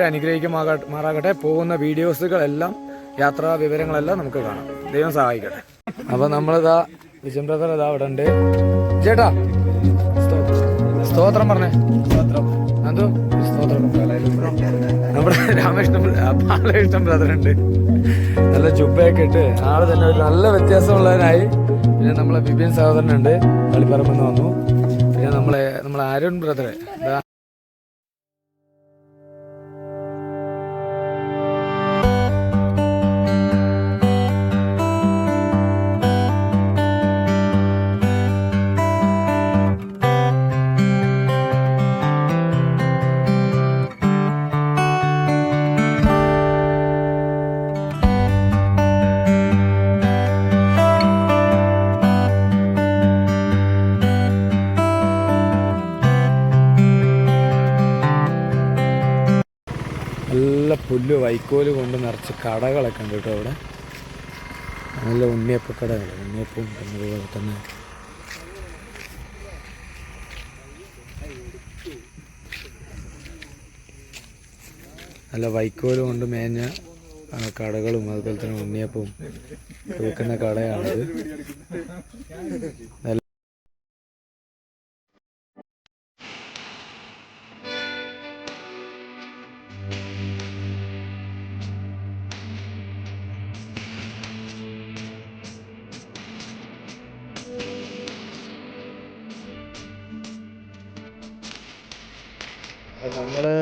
അനുഗ്രഹിക്കുമാറാകട്ടെ. പോകുന്ന വീഡിയോസുകളെല്ലാം യാത്രാ വിവരങ്ങളെല്ലാം നമുക്ക് കാണാം. ദൈവം സഹായിക്കട്ടെ. അപ്പോൾ നമ്മളിതാ വിജയൻ ബ്രദർ ഇതാ ഇവിടെ ഉണ്ട്. ചേട്ടാ സ്തോത്രം പറഞ്ഞേ. എന്തോ സ്തോത്രം. നമ്മുടെ ബാലകൃഷ്ണൻ ബ്രദറുണ്ട്. നല്ല ജുബയൊക്കെ ഇട്ട് ആള് തന്നെ ഒരു നല്ല വ്യത്യാസമുള്ളവനായി. പിന്നെ നമ്മളെ ബിബിൻ സഹോദരനുണ്ട്, കളിപ്പറമ്പെന്ന് വന്നു. പിന്നെ നമ്മളെ അരുൺ ബ്രദർ നല്ല പുല്ല് വൈക്കോല് കൊണ്ട് നിറച്ച് കടകളൊക്കെ ഉണ്ട് കേട്ടോ. അവിടെ നല്ല ഉണ്ണിയപ്പ കടകൾ, ഉണ്ണിയപ്പവും അതുപോലെ തന്നെ നല്ല വൈക്കോല് കൊണ്ട് മേഞ്ഞ കടകളും അതുപോലെ തന്നെ ഉണ്ണിയപ്പവും വിൽക്കുന്ന കടയാണിത്. നമ്മള്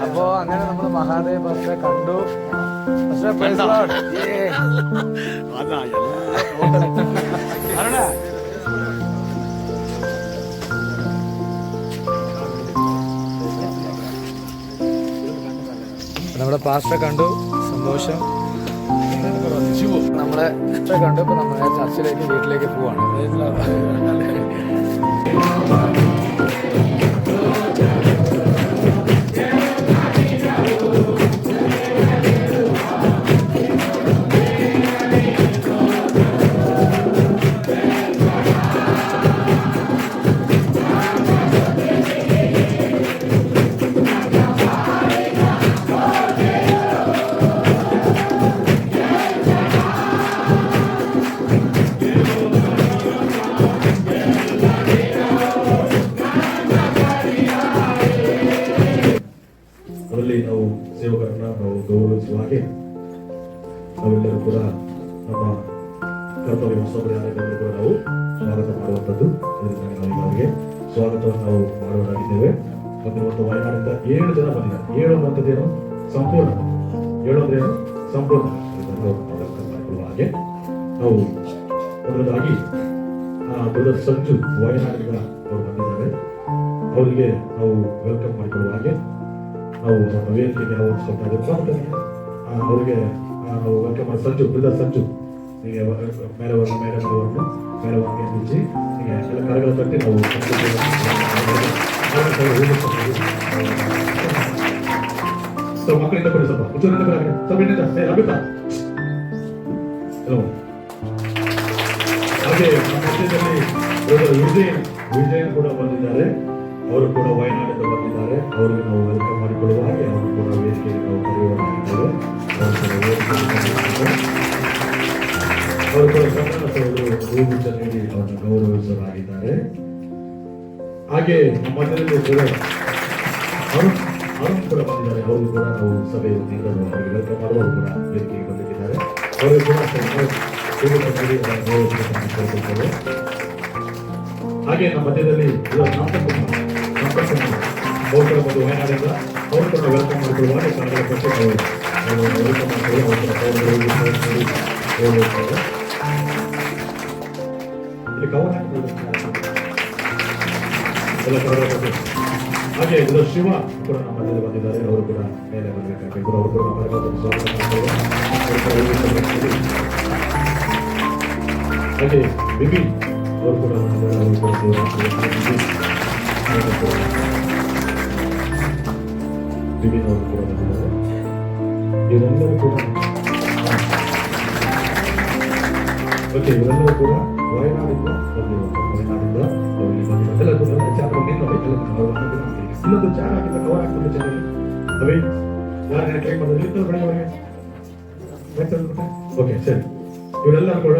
അപ്പോ അങ്ങനെ നമ്മള് മഹാദേവ ബസ്സിനെ കണ്ടു. നമ്മുടെ പാസ്റ്ററെ കണ്ടു, സന്തോഷം. നമ്മളെ കണ്ടു. ഇപ്പൊ നമ്മളെ ചർച്ചിലേക്ക് വീട്ടിലേക്ക് പോവാണ്. ನಾವು ಸೇವಕರನ್ನ ನಾವು ಗೌರವಿಸುವ ಹಾಗೆ ನಾವೆಲ್ಲರೂ ಕೂಡ ನಮ್ಮ ಕರ್ತವ್ಯ ಹೊಸಬರಾಗಿದ್ದವರು ಕೂಡ ನಾವು ಸ್ವಾಗತ ಮಾಡುವಂಥದ್ದು. ಇದರಿಂದ ಅವರಿಗೆ ಸ್ವಾಗತವನ್ನು ನಾವು ಮಾಡುವರಾಗಿದ್ದೇವೆ. ಬಂದಿರುವಂಥ ವಯನಾಡಿಂದ 7 ಜನ ಬಂದಿದ್ದಾರೆ. 7 ಅನ್ನುವಂಥದ್ದೇನು ಸಂಪೂರ್ಣ, 7 ಅಂದ್ರೇನು ಸಂಪೂರ್ಣ. ಮಾಡಿಕೊಳ್ಳುವ ಹಾಗೆ ನಾವು ಮೊದಲದಾಗಿ ಬ್ರದರ್ ಸಂಜು ವಯನಾಡಿಂದ ಅವರು ಬಂದಿದ್ದಾರೆ. ಅವರಿಗೆ ನಾವು ವೆಲ್ಕಮ್ ಮಾಡಿಕೊಳ್ಳುವ ಹಾಗೆ ನಾವು ನಮ್ಮ ವೇದಿಕೆಗೆ ಅವರಿಗೆ ನಾವು ವೆಲ್ಕಮ್ ಮಾಡಿ. ಸಂಜು ಬ್ರದರ್ ಸಂಜು, ನಿಮಗೆ ಮೇಲವರ್ಗ ನಿಲ್ಲಿಸಿ ನಿಮಗೆ ಎಲ್ಲ ಕರಗಳ ತಟ್ಟಿ ನಾವು ಮಕ್ಕಳಿಂದ ಕೊಡಿ ಸ್ವಲ್ಪ ಹುಚ್ಚೂರಿಂದ ಸ್ವಲ್ಪ ಇನ್ನಿಂದ ಅಭಿತ. ಹಾಗೆ ನಮ್ಮ ಮಧ್ಯದಲ್ಲಿ ವಿಜಯನ್ ಕೂಡ ಬಂದಿದ್ದಾರೆ. ಅವರು ಕೂಡ ವಯನಾಡಿಂದ ಬಂದಿದ್ದಾರೆ. ಅವರಿಗೆ ನಾವು ವೆಲ್ಕಮ್ ಮಾಡಿಕೊಳ್ಳುವ ಹಾಗೆ ಅವರು ಕೂಡ ವೇದಿಕೆಗೆ ನಾವು ಕರೆಯುವರಾಗಿದ್ದೇವೆ. ಅವರು ಕೂಡ ಕನ್ನಡ ಹೂಗುಚ್ಛ ನೀಡಿ ಅವರನ್ನು ಗೌರವಿಸಲಾಗಿದ್ದಾರೆ. ಹಾಗೆ ನಮ್ಮ ಮಧ್ಯದಲ್ಲಿ ಕೂಡ ಅರುಣ್ ಕೂಡ ಬಂದಿದ್ದಾರೆ. ಅವರು ಕೂಡ ನಾವು ಸಭೆಯ ನೀಡಲು ಅವರಿಗೆ ವೆಲ್ಕಮ್ ಮಾಡುವವರು ಕೂಡ ವೇದಿಕೆಗೆ ಬಂದಿದ್ದಾರೆ. ಅವರು ಕೂಡ ಹೂಗುಚ್ಛ ನೀಡಿ ಗೌರವಿಸಿಕೊಳ್ಳುತ್ತೇವೆ. ಹಾಗೆ ನಮ್ಮ ಮಧ್ಯದಲ್ಲಿ ಅವರು ಕೂಡ ಬಂದು ವಯನಾಡಿಂದ ಅವರು ಕೂಡ ವೆಲ್ಕಮ್ ಮಾಡಿಕೊಳ್ಳುವಾಗ ಕನ್ನಡ ಪಟ್ಟಿ ನಾವು ವೆಲ್ಕಮ್ ಮಾಡಿಕೊಳ್ಳಿ ಇಲ್ಲಿ ಕವರ್ ಎಲ್ಲ ಕನ್ನಡ ಪಟ್ಟಿ. ಹಾಗೆ ಇದು ಶಿವ ಕೂಡ ನಮ್ಮ ಮಧ್ಯದಲ್ಲಿ ಬಂದಿದ್ದಾರೆ. ಅವರು ಕೂಡ ಮೇಲೆ ಬರಬೇಕಾಗಬೇಕು. ಅವರು ಕೂಡ ನಮ್ಮ ಸ್ವಾಗತ ಮಾಡ್ತಾರೆ. ಹಾಗೆ ಬಿಬಿ ಅವರು ಕೂಡ ಬಂದಿದ್ದಾರೆ. ಅವರು ಕೂಡ ವಿಭಿನ್ನವರು ಕೂಡ ಬಂದಿದ್ದಾರೆ. ಇವರೆಲ್ಲರೂ ಕೂಡ ಓಕೆ, ಇವರೆಲ್ಲರೂ ಕೂಡ ವಯನಾಡಿಂದ ಬಂದಿರುವಂತಹ ಎಲ್ಲ ಕೂಡ ಚಾರ ಇಲ್ಲೊಂದು ಚಾರ ಹಾಕಿದ ಕವರ್ ಹಾಕಿದ ಚಾರಲ್ಲಿ ಅವೇ ಯಾರು ಟ್ರೈ ಮಾಡೋದು ಇತ್ತು ಬಡ ಓಕೆ ಸರಿ. ಇವರೆಲ್ಲರೂ ಕೂಡ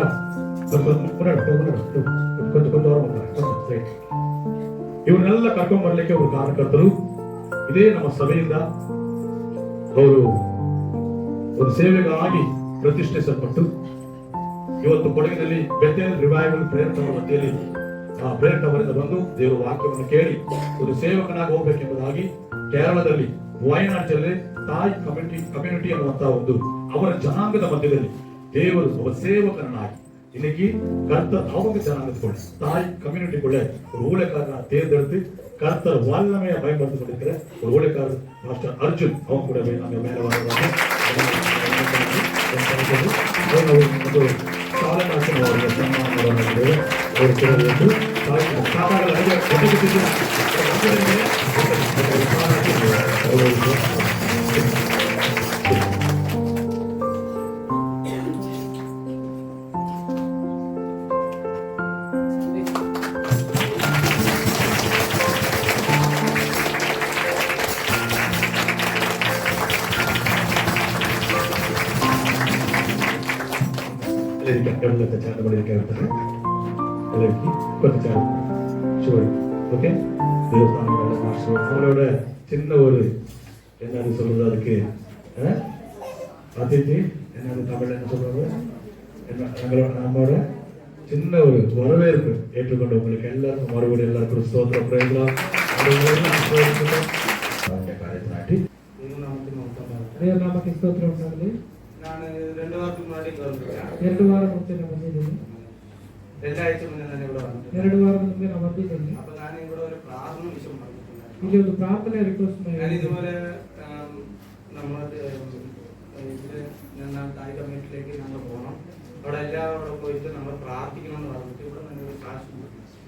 ಇವ್ರನ್ನೆಲ್ಲ ಕರ್ಕೊಂಡ್ ಬರ್ಲಿಕ್ಕೆ ಅವರು ಕಾರಣಕರ್ತರು. ಇದೇ ನಮ್ಮ ಸಭೆಯಿಂದ ಅವರು ಒಂದು ಸೇವೆಗಾಗಿ ಪ್ರತಿಷ್ಠಿಸಲ್ಪಟ್ಟು ಇವತ್ತು ಕೊಡಗಿನಲ್ಲಿ Bethell revival prayer tower ಮಧ್ಯೆಯಲ್ಲಿ prayer ಟವರಿಂದ ಬಂದು ದೇವರ ವಾಕ್ಯವನ್ನು ಕೇಳಿ ಒಂದು ಸೇವಕನಾಗಿ ಹೋಗ್ಬೇಕೆಂಬುದಾಗಿ ಕೇರಳದಲ್ಲಿ ವಯನಾಡ್ ಜಿಲ್ಲೆ ತಾಯಿ ಕಮ್ಯುನಿಟಿ ಅನ್ನುವಂತಹ ಒಂದು ಅವರ ಜನಾಂಗದ ಮಧ್ಯದಲ್ಲಿ ದೇವರು ಒಬ್ಬ ಸೇವಕನಾಗಿ இன்னைக்கு கர்த்தர் அவங்க ஜனங்களுக்குள்ள தாய் கம்யூனிட்டிக்குள்ள ஒரு ஊழியக்காரனை தேர்ந்தெடுத்து கர்த்தர் வல்லமையை பயன்படுத்தி கொண்டிருக்கிற ஒரு ஊழியக்காரர் மாஸ்டர் அர்ஜுன் அவங்க கூட அங்க மேல வர்றாங்க. சாலநாசன் அவர்கள் சன்மானவர்களுடைய ஒரு சிறர் வந்து சாதாரண அவரோட சின்ன ஒரு என்னன்னு சொல்றது அதுக்கு அதித்தி என்னது தமிழ் என்ன சொல்றது நம்மளோட சின்ன ஒரு வரவேற்பு ஏற்றுக்கொண்ட உங்களுக்கு எல்லாருக்கும் மறுபடியும் எல்லாருக்கும் ஸ்தோத்திரம் பிரேசலாம். కార్యక్రమాటి నామకి స్తోత్రం ఉండాలి. நான் 2 வாரத்துக்கு முன்னாடி வந்தேன். 2 வாரம் వచ్చే ಬಂದಿದ್ದೀನಿ. 2 ಆഴ്ചೆ ಮುಂದೆ ನಾನು ഇവിടെ വന്നു. 2 ವಾರ ಮುಂದೆ ನಾನು ಬಂದಿದ್ದೀನಿ. അപ്പോൾ ഞാൻ ഇവിടെ ഒരു പ്രാർത്ഥന വിഷയം പറഞ്ഞിട്ടുണ്ടായിരുന്നു. ಇಲ್ಲಿ ಒಂದು ಪ್ರಾರ್ಥನೆ ರಿಕ್ವೆಸ್ಟ್ ಮಾಡಿ ഞാൻ ഇതുപോലെ നമ്മുടെ ഞാൻ തായ് കമ്മ്യൂണിറ്റിയിലേക്ക് ഞങ്ങൾ പോകണം. അവിടെ എല്ലാവരും പോയിട്ട് നമ്മൾ പ്രാർത്ഥിക്കണം എന്ന് പറഞ്ഞിട്ട് ഇവിടെ നമ്മൾ സാക്ഷി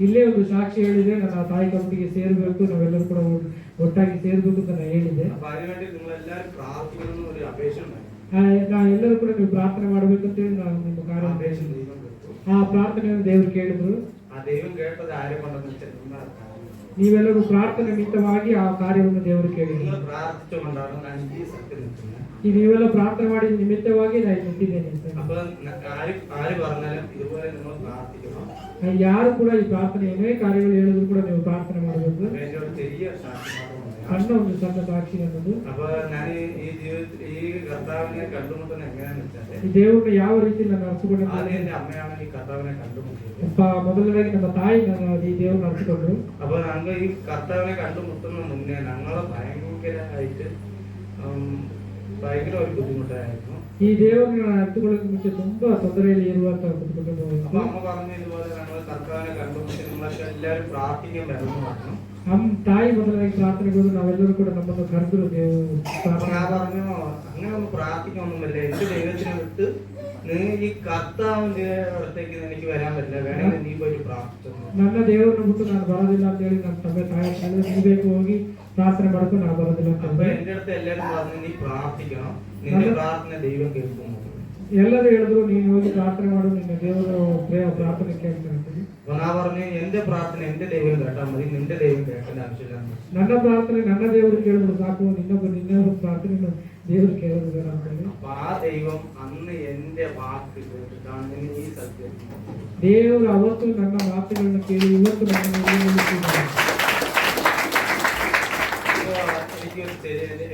ಇಲ್ಲೇ ಒಂದು ಸಾಕ್ಷಿ ಹೇಳಿದೆ. ನನ್ನ ತಾಯಿ ಕಮಿಟಿಗೆ ಸೇರಬೇಕು, ನಾವೆಲ್ಲರೂ ಕೂಡ ಒಟ್ಟಾಗಿ ಸೇರಬೇಕು ಅಂತ ನಾನು ಹೇಳಿದೆ. അപ്പോൾ അതിനുവേണ്ടി നിങ്ങൾ എല്ലാവരും പ്രാർത്ഥിക്കണം എന്ന് ഒരു അപേക്ഷ ഉണ്ടായിരുന്നു. ನಾವು ಎಲ್ಲರೂ ಕೂಡ ನೀವು ಪ್ರಾರ್ಥನೆ ಮಾಡಬೇಕು ಅಂತ ಹೇಳಿ ನಾವು ನಿಮ್ಮ ಕಾರ್ಯ അപേക്ഷ ಆ ಪ್ರಾರ್ಥನೆಯನ್ನು ದೇವರು ಕೇಳಿದ್ರು. ആ ദൈവം കേട്ടത് ആരെ കൊണ്ടെന്ന് വെച്ചാൽ ನೀವೆಲ್ಲರೂ ಪ್ರಾರ್ಥನೆ ನಿಮಿತ್ತವಾಗಿ ಆ ಕಾರ್ಯವನ್ನು ದೇವರು ಕೇಳಿದ್ರು. നിങ്ങൾ പ്രാർത്ഥിച്ചുകൊണ്ടാണ് ഞാൻ ഈ സത്യം നിൽക്കുന്നത്. ಈ ನೀವೆಲ್ಲ ಪ್ರಾರ್ಥನೆ ಮಾಡಿ ನಿಮಿತ್ತವಾಗಿ ನಾನು ನಿಂತಿದ್ದೇನೆ ಅಂತ. അപ്പോൾ ആര് പറഞ്ഞാലും ഇതുപോലെ നിങ്ങൾ പ്രാർത്ഥിക്കണം. ಯಾರು ಕೂಡ ಈ ಪ್ರಾರ್ಥನೆ ಏನೇ ಕಾರ್ಯಗಳು ಹೇಳಿದ್ರು ಕೂಡ ನೀವು ಪ್ರಾರ್ಥನೆ ಮಾಡಬೇಕು. എൻ്റെ ഒരു ചെറിയ സാക്ഷി ಸಣ್ಣ ಒಂದು ಸಣ್ಣ ಸಾಕ್ಷಿ ಅನ್ನೋದು. അപ്പൊ ഞാൻ ഈ ജീവിതത്തിൽ ഈ കർത്താവിനെ കണ്ടുമുട്ടുന്നത് എങ്ങനെയാന്ന് വെച്ചാൽ ಈ ದೇವರನ್ನ ಯಾವ ರೀತಿ ನಾನು ಅರ್ಸಿಕೊಂಡೆ ആദ്യം എന്റെ അമ്മയാണ് ഈ കർത്താവിനെ കണ്ടുമുട്ടിയത്. ಮೊದಲನೇದಾಗಿ ನಮ್ಮ ತಾಯಿ ಈ ದೇವರನ್ನ ಅರ್ಸಿಕೊಂಡ್ರು. അപ്പൊ ഞങ്ങൾ ഈ കർത്താവിനെ കണ്ടുമുട്ടുന്ന മുന്നേ ഞങ്ങളെ ഭയങ്കരമായിട്ട് ഭയങ്കര ഒരു ബുദ്ധിമുട്ടായിരുന്നു. ಈ ದೇವರನ್ನ ಅರ್ಥಕೊಳ್ಳೋಕೆ ಮುಂಚೆ ತುಂಬಾ ತೊಂದರೆಯಲ್ಲಿ ಇರುವಂತ ಕುಟುಂಬ. അപ്പൊ അമ്മ പറഞ്ഞു ഇതുപോലെ ഞങ്ങൾ കർത്താവിനെ കണ്ടുമുട്ടി നിങ്ങളൊക്കെ എല്ലാവരും പ്രാർത്ഥിക്കാൻ വരണം പറഞ്ഞു. ತಾಯಿ ಮೊದಲಾಗಿ ಪ್ರಾರ್ಥನೆಗಳು ನಾವೆಲ್ಲರೂ ಕೂಡ ನಮ್ಮನ್ನು ಕರೆದ್ರು. അപ്പൊ ഞാൻ പറഞ്ഞു അങ്ങനെ ഒന്ന് പ്രാർത്ഥിക്കാനൊന്നുമില്ല, എന്റെ ദൈവത്തിനെ വിട്ട് നീ ഈ കർത്താവിന്റെ അടുത്തേക്ക് എനിക്ക് വരാൻ പറ്റില്ല, വേണമെങ്കിൽ നീ പോയിട്ട് പ്രാർത്ഥിച്ചു. ನನ್ನ ದೇವರನ್ನ ಬಿಟ್ಟು ನಾನು ಬರೋದಿಲ್ಲ ಅಂತ ಹೇಳಿ ನಮ್ಮ ತಂದೆ ತಾಯಿ ನೀವು ಬೇಕು ಹೋಗಿ ಪ್ರಾರ್ಥನೆ ಮಾಡ್ಕೊಂಡು ನಾನು ಬರೋದಿಲ್ಲ ಅಂತ. അപ്പൊ എന്റെ അടുത്ത് എല്ലാവരും പറഞ്ഞു നീ പ്രാർത്ഥിക്കണം, നിന്റെ പ്രാർത്ഥന ദൈവം കേൾക്കും. ಎಲ್ಲರೂ ಹೇಳಿದ್ರು ನೀನು ಹೋಗಿ ಪ್ರಾರ್ಥನೆ ಮಾಡು, ನಿನ್ನ ದೇವರು ಪ್ರಾರ್ಥನೆ ಕೇಳ್ತಾರೆ. ഞാൻ പറഞ്ഞു എന്റെ പ്രാർത്ഥന എന്റെ ദൈവം കേട്ടാൽ മതി, നിന്റെ ദൈവം കേൾക്കേണ്ട ആവശ്യമില്ല. ನನ್ನ ಪ್ರಾರ್ಥನೆ ನನ್ನ ದೇವರು ಕೇಳಿದ್ರು ಸಾಕು, ನಿನ್ನ ಪ್ರಾರ್ಥನೆ ದೇವರು ಕೇಳೋದು ಬೇಡ ಅಂತ ಹೇಳಿ. അപ്പൊ ആ ദൈവം അന്ന് എന്റെ വാക്ക് കേട്ടിട്ടാണ് ഈ സത്യം. ದೇವರು ಅವತ್ತು ನನ್ನ ಮಾತುಗಳನ್ನು ಕೇಳಿ ಇವತ್ತು ನನ್ನ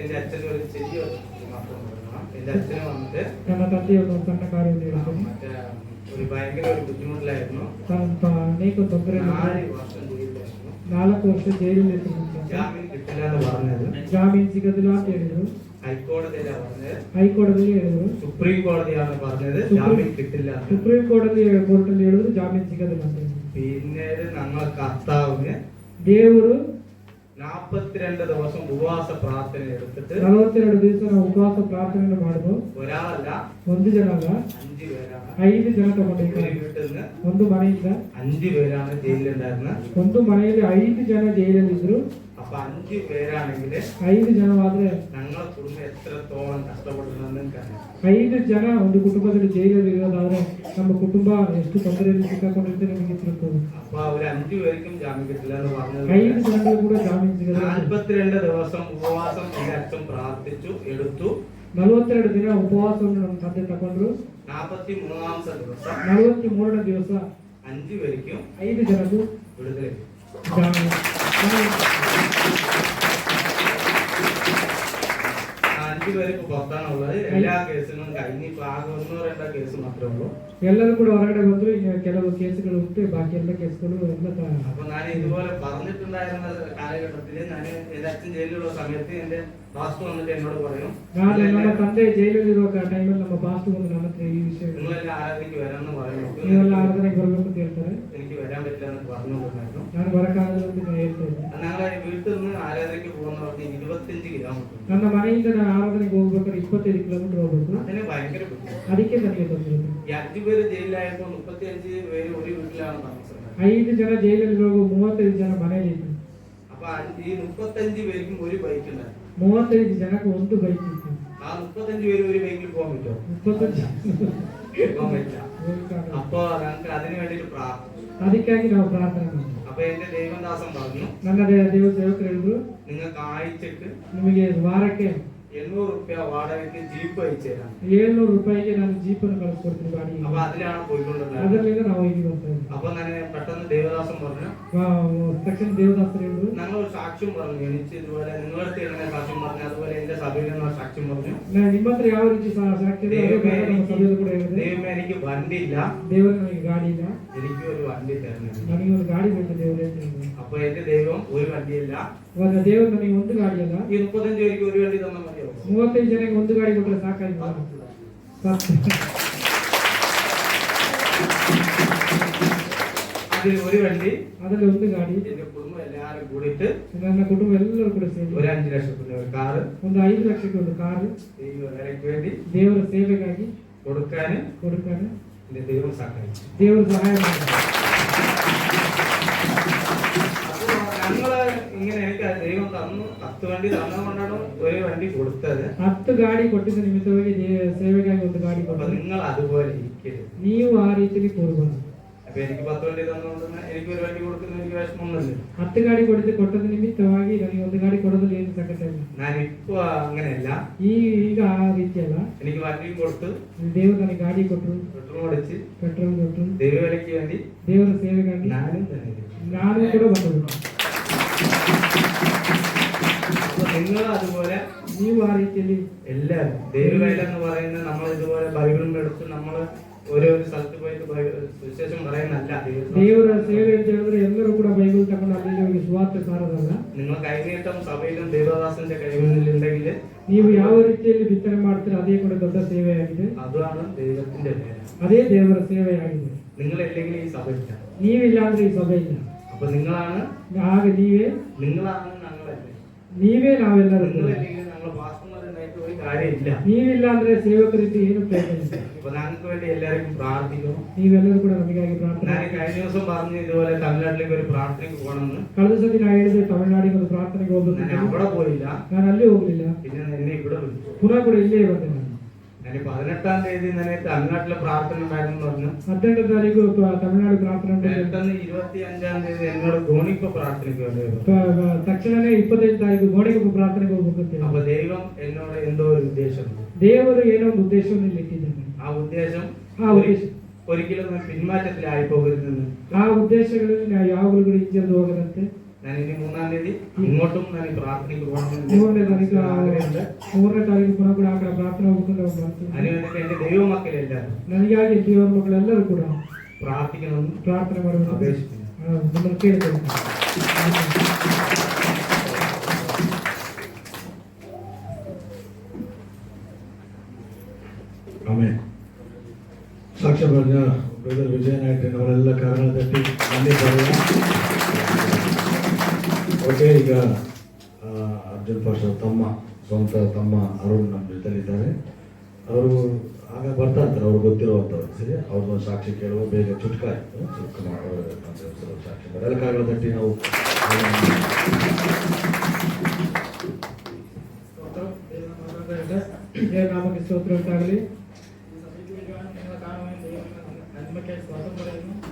എന്റെ അച്ഛന് ഒരു ചെറിയ മാത്രം പറയണം. എന്റെ അച്ഛന് വന്നിട്ട് ನನ್ನ ತಂದೆ ಒಂದು ಸಣ್ಣ ಕಾರ್ಯವನ್ನು ಹೇಳ್ತೀನಿ. മറ്റേ ഒരു ഭയങ്കര ഒരു ബുദ്ധിമുട്ടിലായിരുന്നു. ಅನೇಕ ತೊಂದರೆ 4 ವರ್ಷം ജയിലിലായിരുന്നു. 4 ವರ್ಷ ಜೈಲಲ್ಲಿ ജാമ്യം കിട്ടില്ല എന്ന് പറഞ്ഞത്. ಜಾಮೀನು ಸಿಗೋದಿಲ್ಲ ಅಂತ ಹೇಳಿದ್ರು. ഹൈക്കോടതിയിലാണ് പറഞ്ഞത്. ಹೈಕೋರ್ಟಲ್ಲಿ ಹೇಳಿದ್ರು. സുപ്രീം കോടതിയാണ് പറഞ്ഞത് ജാമ്യം കിട്ടില്ല. ಸುಪ್ರೀಂ ಕೋರ್ಟಲ್ಲಿ ಹೇಳಿದ್ರು ಜಾಮೀನು ಸಿಗೋದಿಲ್ಲ ಅಂತ. പിന്നീട് ഞങ്ങൾ കർത്താവിന് ದೇವರು ഞാൻ 42 ദിവസം ഉപവാസ പ്രാർത്ഥന എടുത്തിട്ട് 42 ದಿವಸ ನಾವು ಉಪವಾಸ ಪ್ರಾರ್ಥನೆ ಮಾಡಿದ್ವು. ഒരാളല്ല, ಒಂದು ಜನ ಅಲ್ಲ, 5 പേരാണ്. 5 ಜನ ತಗೊಂಡಿದ್ದಾರೆ. ഒരു വീട്ടിൽ നിന്ന് ಒಂದು ಮನೆಯಿಂದ 5 പേരാണ് ജയിലിലുണ്ടായിരുന്നത്. ಒಂದು ಮನೆಯಲ್ಲಿ 5 ಜನ ಜೈಲಲ್ಲಿ ಇದ್ರು. അപ്പൊ 5 പേരാണെങ്കിൽ 5 ಜನವಾದ್ರೆ ഞങ്ങളെ കുടുംബം എത്രത്തോളം കഷ്ടപ്പെട്ടിട്ടുണ്ടെന്ന് എനിക്കറിയാം. 5 ಜನ ಒಂದು ಕುಟುಂಬದಲ್ಲಿ ಜೈಲಲ್ಲಿ ಇರೋದಾದ್ರೆ ನಮ್ಮ ಕುಟುಂಬ ಎಷ್ಟು ತೊಂದರೆಯಲ್ಲಿ ಸಿಕ್ಕಾಕೊಂಡಿರುತ್ತೆ ನಮಗೆ ತಿಳ್ಕೋದು. അപ്പൊ അവര് 5 പേർക്കും ജാമ്യം കിട്ടില്ല എന്ന് പറഞ്ഞത് 5 ಜನಗಳು ಕೂಡ ಜಾಮೀನು ಸಿಗಲ್ಲ. 42 ദിവസം ഉപവാസം എന്റെ അച്ഛൻ പ്രാർത്ഥിച്ചു എടുത്തു. 42 ದಿನ ಉಪವಾಸವನ್ನು ನಮ್ಮ ತಂದೆ ತಗೊಂಡ್ರು. 43ാമത്തെ ദിവസം 43ನೇ ದಿವಸ 5 പേർക്കും 5 ಜನರು വിടുതല. ಜಾಮೀನು. 5 പേർക്ക് പുറത്താണുള്ളത്. എല്ലാ കേസുകളും കഴിഞ്ഞ് ഇപ്പൊ ആകെ 1-2 കേസ് മാത്രമേ ഉള്ളൂ. ಎಲ್ಲರೂ ಕೂಡ ಹೊರಗಡೆ ಬಂದ್ರು. ಇನ್ನು ಕೆಲವು ಕೇಸುಗಳು ಉಂಟು, ಬಾಕಿ ಎಲ್ಲ ಕೇಸುಗಳು ಎಲ್ಲ അപ്പൊ ഞാൻ ഇതുപോലെ പറഞ്ഞിട്ടുണ്ടായിരുന്ന കാലഘട്ടത്തില് ഞാൻ എന്റെ അച്ഛൻ ജയിലിലുള്ള സമയത്ത് എന്റെ പാസ്റ്റർ വന്നിട്ട് എന്നോട് പറയും, ನಾನು ನಮ್ಮ ತಂದೆ ಜೈಲಲ್ಲಿರುವ ಟೈಮಲ್ಲಿ ನಮ್ಮ ಪಾಸ್ಟರ್ ಬಂದು ನನ್ನ ಹತ್ರ ಈ ವಿಷಯ, നിങ്ങളെല്ലാം ആരാധനയ്ക്ക് വരാമെന്ന് പറയുന്നു. ನೀವೆಲ್ಲ ಆರಾಧನೆಗೆ ಬರಬೇಕು ಅಂತ ಹೇಳ್ತಾರೆ. എനിക്ക് വരാൻ പറ്റില്ല എന്ന് പറഞ്ഞുകൊണ്ടിരുന്നു. ನಾನು ಬರಕ್ಕಾಗಲ್ಲ ಅಂತ ನಾನು ಹೇಳ್ತಾ ಇದ್ದೆ. ഞങ്ങളെ വീട്ടിൽ നിന്ന് ആരാധനയ്ക്ക് പോകുന്നവർക്ക് 25 കിലോമീറ്റർ. ನನ್ನ ಮನೆಯಿಂದ ನಾನು ಆರಾಧನೆಗೆ ಹೋಗ್ಬೇಕಾದ್ರೆ 25 ಕಿಲೋಮೀಟರ್ ಹೋಗ್ಬೇಕು. അതിന് ഭയങ്കര ബുദ്ധിമുട്ട്. ಅದಕ್ಕೆ ನನಗೆ ತೊಂದರೆ. ഈ 5 പേര് ജയിലിലായപ്പോൾ 35 പേര് ഒരു വീട്ടിലാണ് താമസം. 5 ಜನ ಜೈಲಲ್ಲಿ ಹೋಗು, 35 ಜನ ಮನೆಯಲ್ಲಿ ಇತ್ತು. അപ്പൊ ഈ 35 പേർക്കും ഒരു ബൈക്ക് ഉണ്ടായിരുന്നു. 35 ಜನಕ್ಕೆ ಒಂದು ಬೈಕ್ ಇತ್ತು. ആ 35 പേര് ഒരു ബൈക്കിൽ പോകാൻ പറ്റുമോ? 35 പോകാൻ പറ്റില്ല. അപ്പൊ ഞങ്ങൾക്ക് അതിനു വേണ്ടിട്ട് പ്രാർത്ഥിച്ചു. ಅದಕ್ಕಾಗಿ ನಾವು ಪ್ರಾರ್ಥನೆ ಮಾಡಿದ್ವಿ. അപ്പൊ എന്റെ ദൈവദാസൻ പറഞ്ഞു, ನನ್ನ ದೇವ ಸೇವಕರು ಹೇಳಿದ್ರು, നിങ്ങൾക്ക് ആഴ്ചക്ക് ನಿಮಗೆ ವಾರಕ್ಕೆ 800 രൂപ വാടകയ്ക്ക് ജീപ്പ് അയച്ചു തരാം. 700 ರೂಪಾಯಿಗೆ ನಾನು ಜೀಪನ್ನು ಕಳಿಸ್ಕೊಡ್ತೀನಿ ಬಾಡಿಗೆ. അപ്പൊ അതിലാണ് പോയിക്കൊണ്ടിരുന്നത്. ಅದರಿಂದ ನಾವು ಇಲ್ಲಿ ಬರ್ತಾ ಇದ್ದೀವಿ. അപ്പൊ ഞാൻ പെട്ടെന്ന് ദേവദാസൻ പറഞ്ഞു, ತಕ್ಷಣ ದೇವದಾಸರು ಹೇಳಿದ್ರು, ഞങ്ങൾ ഒരു സാക്ഷ്യം പറഞ്ഞു. എനിക്ക് ഇതുപോലെ നിങ്ങളുടെ അടുത്ത് എങ്ങനെ സാക്ഷ്യം പറഞ്ഞു, അതുപോലെ എന്റെ സഭയിൽ നിന്ന് സാക്ഷ്യം പറഞ്ഞു. ನಿಮ್ಮ ಹತ್ರ ಯಾವ ರೀತಿ ಸಾಕ್ಷಿ ಇದೆ ಅದೇ ತರ ನಮ್ಮ ಸಭೆಯಲ್ಲೂ ಕೂಡ ಹೇಳಿದೆ. ദൈവമേ എനിക്ക് വണ്ടി ഇല്ല, ದೇವರು ನನಗೆ ಗಾಡಿ ಇಲ್ಲ, എനിക്ക് ഒരു വണ്ടി തരണം. ನನಗೆ ಒಂದು ಗಾಡಿ ಬೇಕು ದೇವರೇ ಅಂತ ಹೇಳಿದ್ರು. അപ്പൊ എന്റെ ദൈവം ഒരു വണ്ടിയില്ല, ಇವಾಗ ದೇವರು ನನಗೆ ಒಂದು ಗಾಡಿ ಅಲ್ಲ, ഈ 35 പേർക്ക് ഒരു വണ്ടി തന്നാൽ മതിയോ? 35 ಜನಕ್ಕೆ ಒಂದು ಗಾಡಿ ಕೊಟ್ಟರೆ ಸಾಕಾಗಿಲ್ಲ. അതിൽ ഒരു വണ്ടി, ಅದರಲ್ಲಿ ಒಂದು ಗಾಡಿ, എന്റെ കുടുംബം എല്ലാവരും കൂടിയിട്ട് ನನ್ನ ಕುಟುಂಬ ಎಲ್ಲರೂ ಕೂಡ ಸೇರಿ ഒരു 5 ലക്ഷത്തിന് ഒരു കാറ്, ಒಂದು 5 ಲಕ್ಷಕ್ಕೆ ಒಂದು ಕಾರು ദൈവ വേലയ്ക്ക് വേണ്ടി ದೇವರ ಸೇವೆಗಾಗಿ കൊടുക്കാന് ಕೊಡುತ್ತಾನೆ. എന്റെ ദൈവം സഹായിച്ചു. ದೇವರು ಸಹಾಯ ಮಾಡ್ತಾರೆ. ഞങ്ങള് ഇങ്ങനെ എനിക്ക് ദൈവം തന്നു 10 വണ്ടി തന്നുകൊണ്ടാണ് ഒരു വണ്ടി കൊടുത്തത്. 10 ಗಾಡಿ ಕೊಟ್ಟಿದ್ದ ನಿಮಿತ್ತವಾಗಿ ಸೇವೆಗಾಗಿ ಒಂದು ಗಾಡಿ അപ്പൊ ಕೊಟ್ಟರು. നിങ്ങൾ അതുപോലെ ഇരിക്കരുത്. ನೀವು ಆ ರೀತಿಯಲ್ಲಿ ಕೂರಬಾರದು. അപ്പൊ എനിക്ക് 10 വണ്ടി തന്നുകൊണ്ട് എനിക്ക് ഒരു വണ്ടി കൊടുക്കുന്ന എനിക്ക് വിഷമമൊന്നുമില്ല. 10 ಗಾಡಿ ಕೊಟ್ಟದ ನಿಮಿತ್ತವಾಗಿ ನನಗೆ ಒಂದು ಗಾಡಿ ಕೊಡೋದ್ರಲ್ಲಿ ಏನು ಸಂಕಟ ಇಲ್ಲ. ഞാൻ ഇപ്പൊ അങ്ങനെയല്ല. ಈಗ ಆ ರೀತಿ ಅಲ್ಲ. എനിക്ക് വണ്ടിയും കൊടുത്ത് ದೇವರು ನನಗೆ ಗಾಡಿ ಕೊಟ್ಟರು, പെട്രോൾ അടിച്ച് ಪೆಟ್ರೋಲ್ ಕೊಟ್ಟರು, ദൈവവേലയ്ക്ക് വേണ്ടി ದೇವರ ಸೇವೆಗಾಗಿ ഞാനും തന്നെ. ನಾನು ಕೂಡ ಬಂದರು. അപ്പൊ നിങ്ങൾ അതുപോലെ ನೀವು ಆ ರೀತಿಯಲ್ಲಿ എല്ലാവരും ദൈവവേല എന്ന് പറയുന്നത് നമ്മൾ ഇതുപോലെ ബൈബിളും എടുത്ത് നമ്മൾ ഓരോ സ്ഥലത്ത് പോയിട്ട് സുവിശേഷം പറയുന്നല്ല. ದೇವರ ಸೇವೆ ಅಂತ ಹೇಳಿದ್ರೆ ಎಲ್ಲರೂ ಕೂಡ ಬೈಬಲ್ ತಗೊಂಡು ಅಲ್ಲಿ ಹೋಗಿ ಸುವಾರ್ತೆ ಸಾರೋದಲ್ಲ. നിങ്ങൾ കൈനീട്ടം സഭയിലും ദേവദാസന്റെ കൈമുന്നിലുണ്ടെങ്കിൽ ನೀವು ಯಾವ ರೀತಿಯಲ್ಲಿ ಬಿತ್ತನೆ ಮಾಡ್ತೀರಾ ಅದೇ ಕೂಡ ದೊಡ್ಡ ಸೇವೆಯಾಗಿದೆ. അതാണ് ദൈവത്തിന്റെ വേല. ಅದೇ ದೇವರ ಸೇವೆಯಾಗಿದೆ. നിങ്ങളില്ലെങ്കിൽ ഈ സഭ ഇല്ല. ನೀವಿಲ್ಲ ಅಂದ್ರೆ ಈ ಸಭೆ ಇಲ್ಲ. അപ്പൊ നിങ്ങളാണ് ഞങ്ങളല്ലേ, നീവേ ನಾವೆಲ್ಲರೂ. നിങ്ങളില്ലെങ്കിൽ ഞങ്ങൾ പാസ്റ്റർമാരുണ്ടായിട്ട് ഒരു കാര്യമില്ല. ನೀವಿಲ್ಲ ಅಂದ್ರೆ ಸೇವಕರಿಂದ ಏನು ಪ್ರಯೋಜನ ಇಲ್ಲ. അപ്പൊ ഞങ്ങൾക്ക് വേണ്ടി എല്ലാവർക്കും പ്രാർത്ഥിക്കണം. ನೀವೆಲ್ಲರೂ ಕೂಡ ನಮಗಾಗಿ ಪ್ರಾರ್ಥನೆ. ഞാൻ കഴിഞ്ഞ ദിവസം പറഞ്ഞു ഇതുപോലെ തമിഴ്നാട്ടിലേക്ക് ഒരു പ്രാർത്ഥനയ്ക്ക് പോകണമെന്ന്. ಕಳೆದ ಸತಿ ನಾ ಹೇಳಿದೆ ತಮಿಳುನಾಡಿಗೆ ಒಂದು ಪ್ರಾರ್ಥನೆಗೆ ಹೋಗ್ಬೇಕು. ഞാൻ അവിടെ പോയില്ല. ನಾನು ಅಲ್ಲಿ ಹೋಗ್ಲಿಲ್ಲ. പിന്നെ എന്നെ ഇവിടെ വിളിച്ചു. ಪುನಃ ಕೂಡ ಇಲ್ಲೇ ಬಂದೆ ನಾನು. ഞാൻ 18ാം തീയതി തന്നെ തമിഴ്നാട്ടിലെ പ്രാർത്ഥന ഉണ്ടായിരുന്നു പറഞ്ഞു. 18ನೇ ತಾರೀಕು ತಮಿಳುನಾಡು ಪ್ರಾರ್ಥನೆ ಉಂಟು. പെട്ടെന്ന് 25ാം തീയതി എന്നോട് ധോണിപ്പ പ്രാർത്ഥനയ്ക്ക് വേണ്ടി. ತಕ್ಷಣನೇ 25 ತಾರೀಕು ಗೋಡೆಗೆ ಪ್ರಾರ್ಥನೆಗೆ ಹೋಗ್ಬೇಕು ಅಂತ. അപ്പൊ ദൈവം എന്നോട് എന്തോ ഒരു ഉദ്ദേശം, ದೇವರು ಏನೋ ಒಂದು ಉದ್ದೇಶವನ್ನು ಇಟ್ಟಿದ್ದಾನೆ. ആ ഉദ്ദേശം ഒരിക്കലും പിന്മാറ്റത്തിലായി പോകരുതെന്ന്. ಆ ಉದ್ದೇಶಗಳಲ್ಲಿ ನಾವು ಯಾವಾಗಲೂ ಕೂಡ ಹಿಂಜರಿದು ಹೋಗದಂತೆ. ഞാൻ ഇനി 3ാം തീയതി ഇങ്ങോട്ടും ഞാൻ പ്രാർത്ഥനയ്ക്ക് പോകണം. 3ನೇ ತಾರೀಕು ಪುನಃ ಕೂಡ ಆ ಕಡೆ ಪ್ರಾರ್ಥನೆ ಹೋಗ್ಕೊಂಡು അതിനുവേണ്ടി എന്റെ ദൈവമക്കളെല്ലാവരും ನನಗಾಗಿ ದೇವರ ಮಕ್ಕಳೆಲ್ಲರೂ ಕೂಡ പ്രാർത്ഥിക്കണമെന്ന് ಪ್ರಾರ್ಥನೆ ಮಾಡಬೇಕು അപേക്ഷിക്കുന്നു. ನಮ್ಮನ್ನು ಕೇಳ್ತೇವೆ. ಆಮೇಲೆ ಸಾಕ್ಷ್ಯ പറഞ്ഞ ಬ್ರದರ್ ವಿಜಯನಾಯ್ಕ ಅವರೆಲ್ಲ ಕಾರಣ ತಟ್ಟಿ ನನ್ನೇ ಬರೋಣ. ಓಕೆ, ಈಗ ಅರ್ಜುನ್ ಪಾಷ ತಮ್ಮ ಸ್ವಂತ ತಮ್ಮ ಅರುಣ್ ನಮ್ಮ ಜೊತೆಲಿದ್ದಾರೆ. ಅವರು ಆಗ ಬರ್ತಾ ಇರ್ತಾರೆ, ಅವ್ರು ಗೊತ್ತಿರುವಂಥವ್ರು. ಸರಿ, ಅವ್ರದ್ದು ಸಾಕ್ಷಿ ಕೇಳುವ ಬೇಗ ಚುಟ್ಕ ಆಯಿತು. ಸಾಕ್ಷಿ ಎಲ್ಲ ಕಾಗದ ತಟ್ಟಿ ನಾವು ನಾಮಕ್ಕೆ ಸ್ತೋತ್ರ ಉಂಟಾಗಲಿ.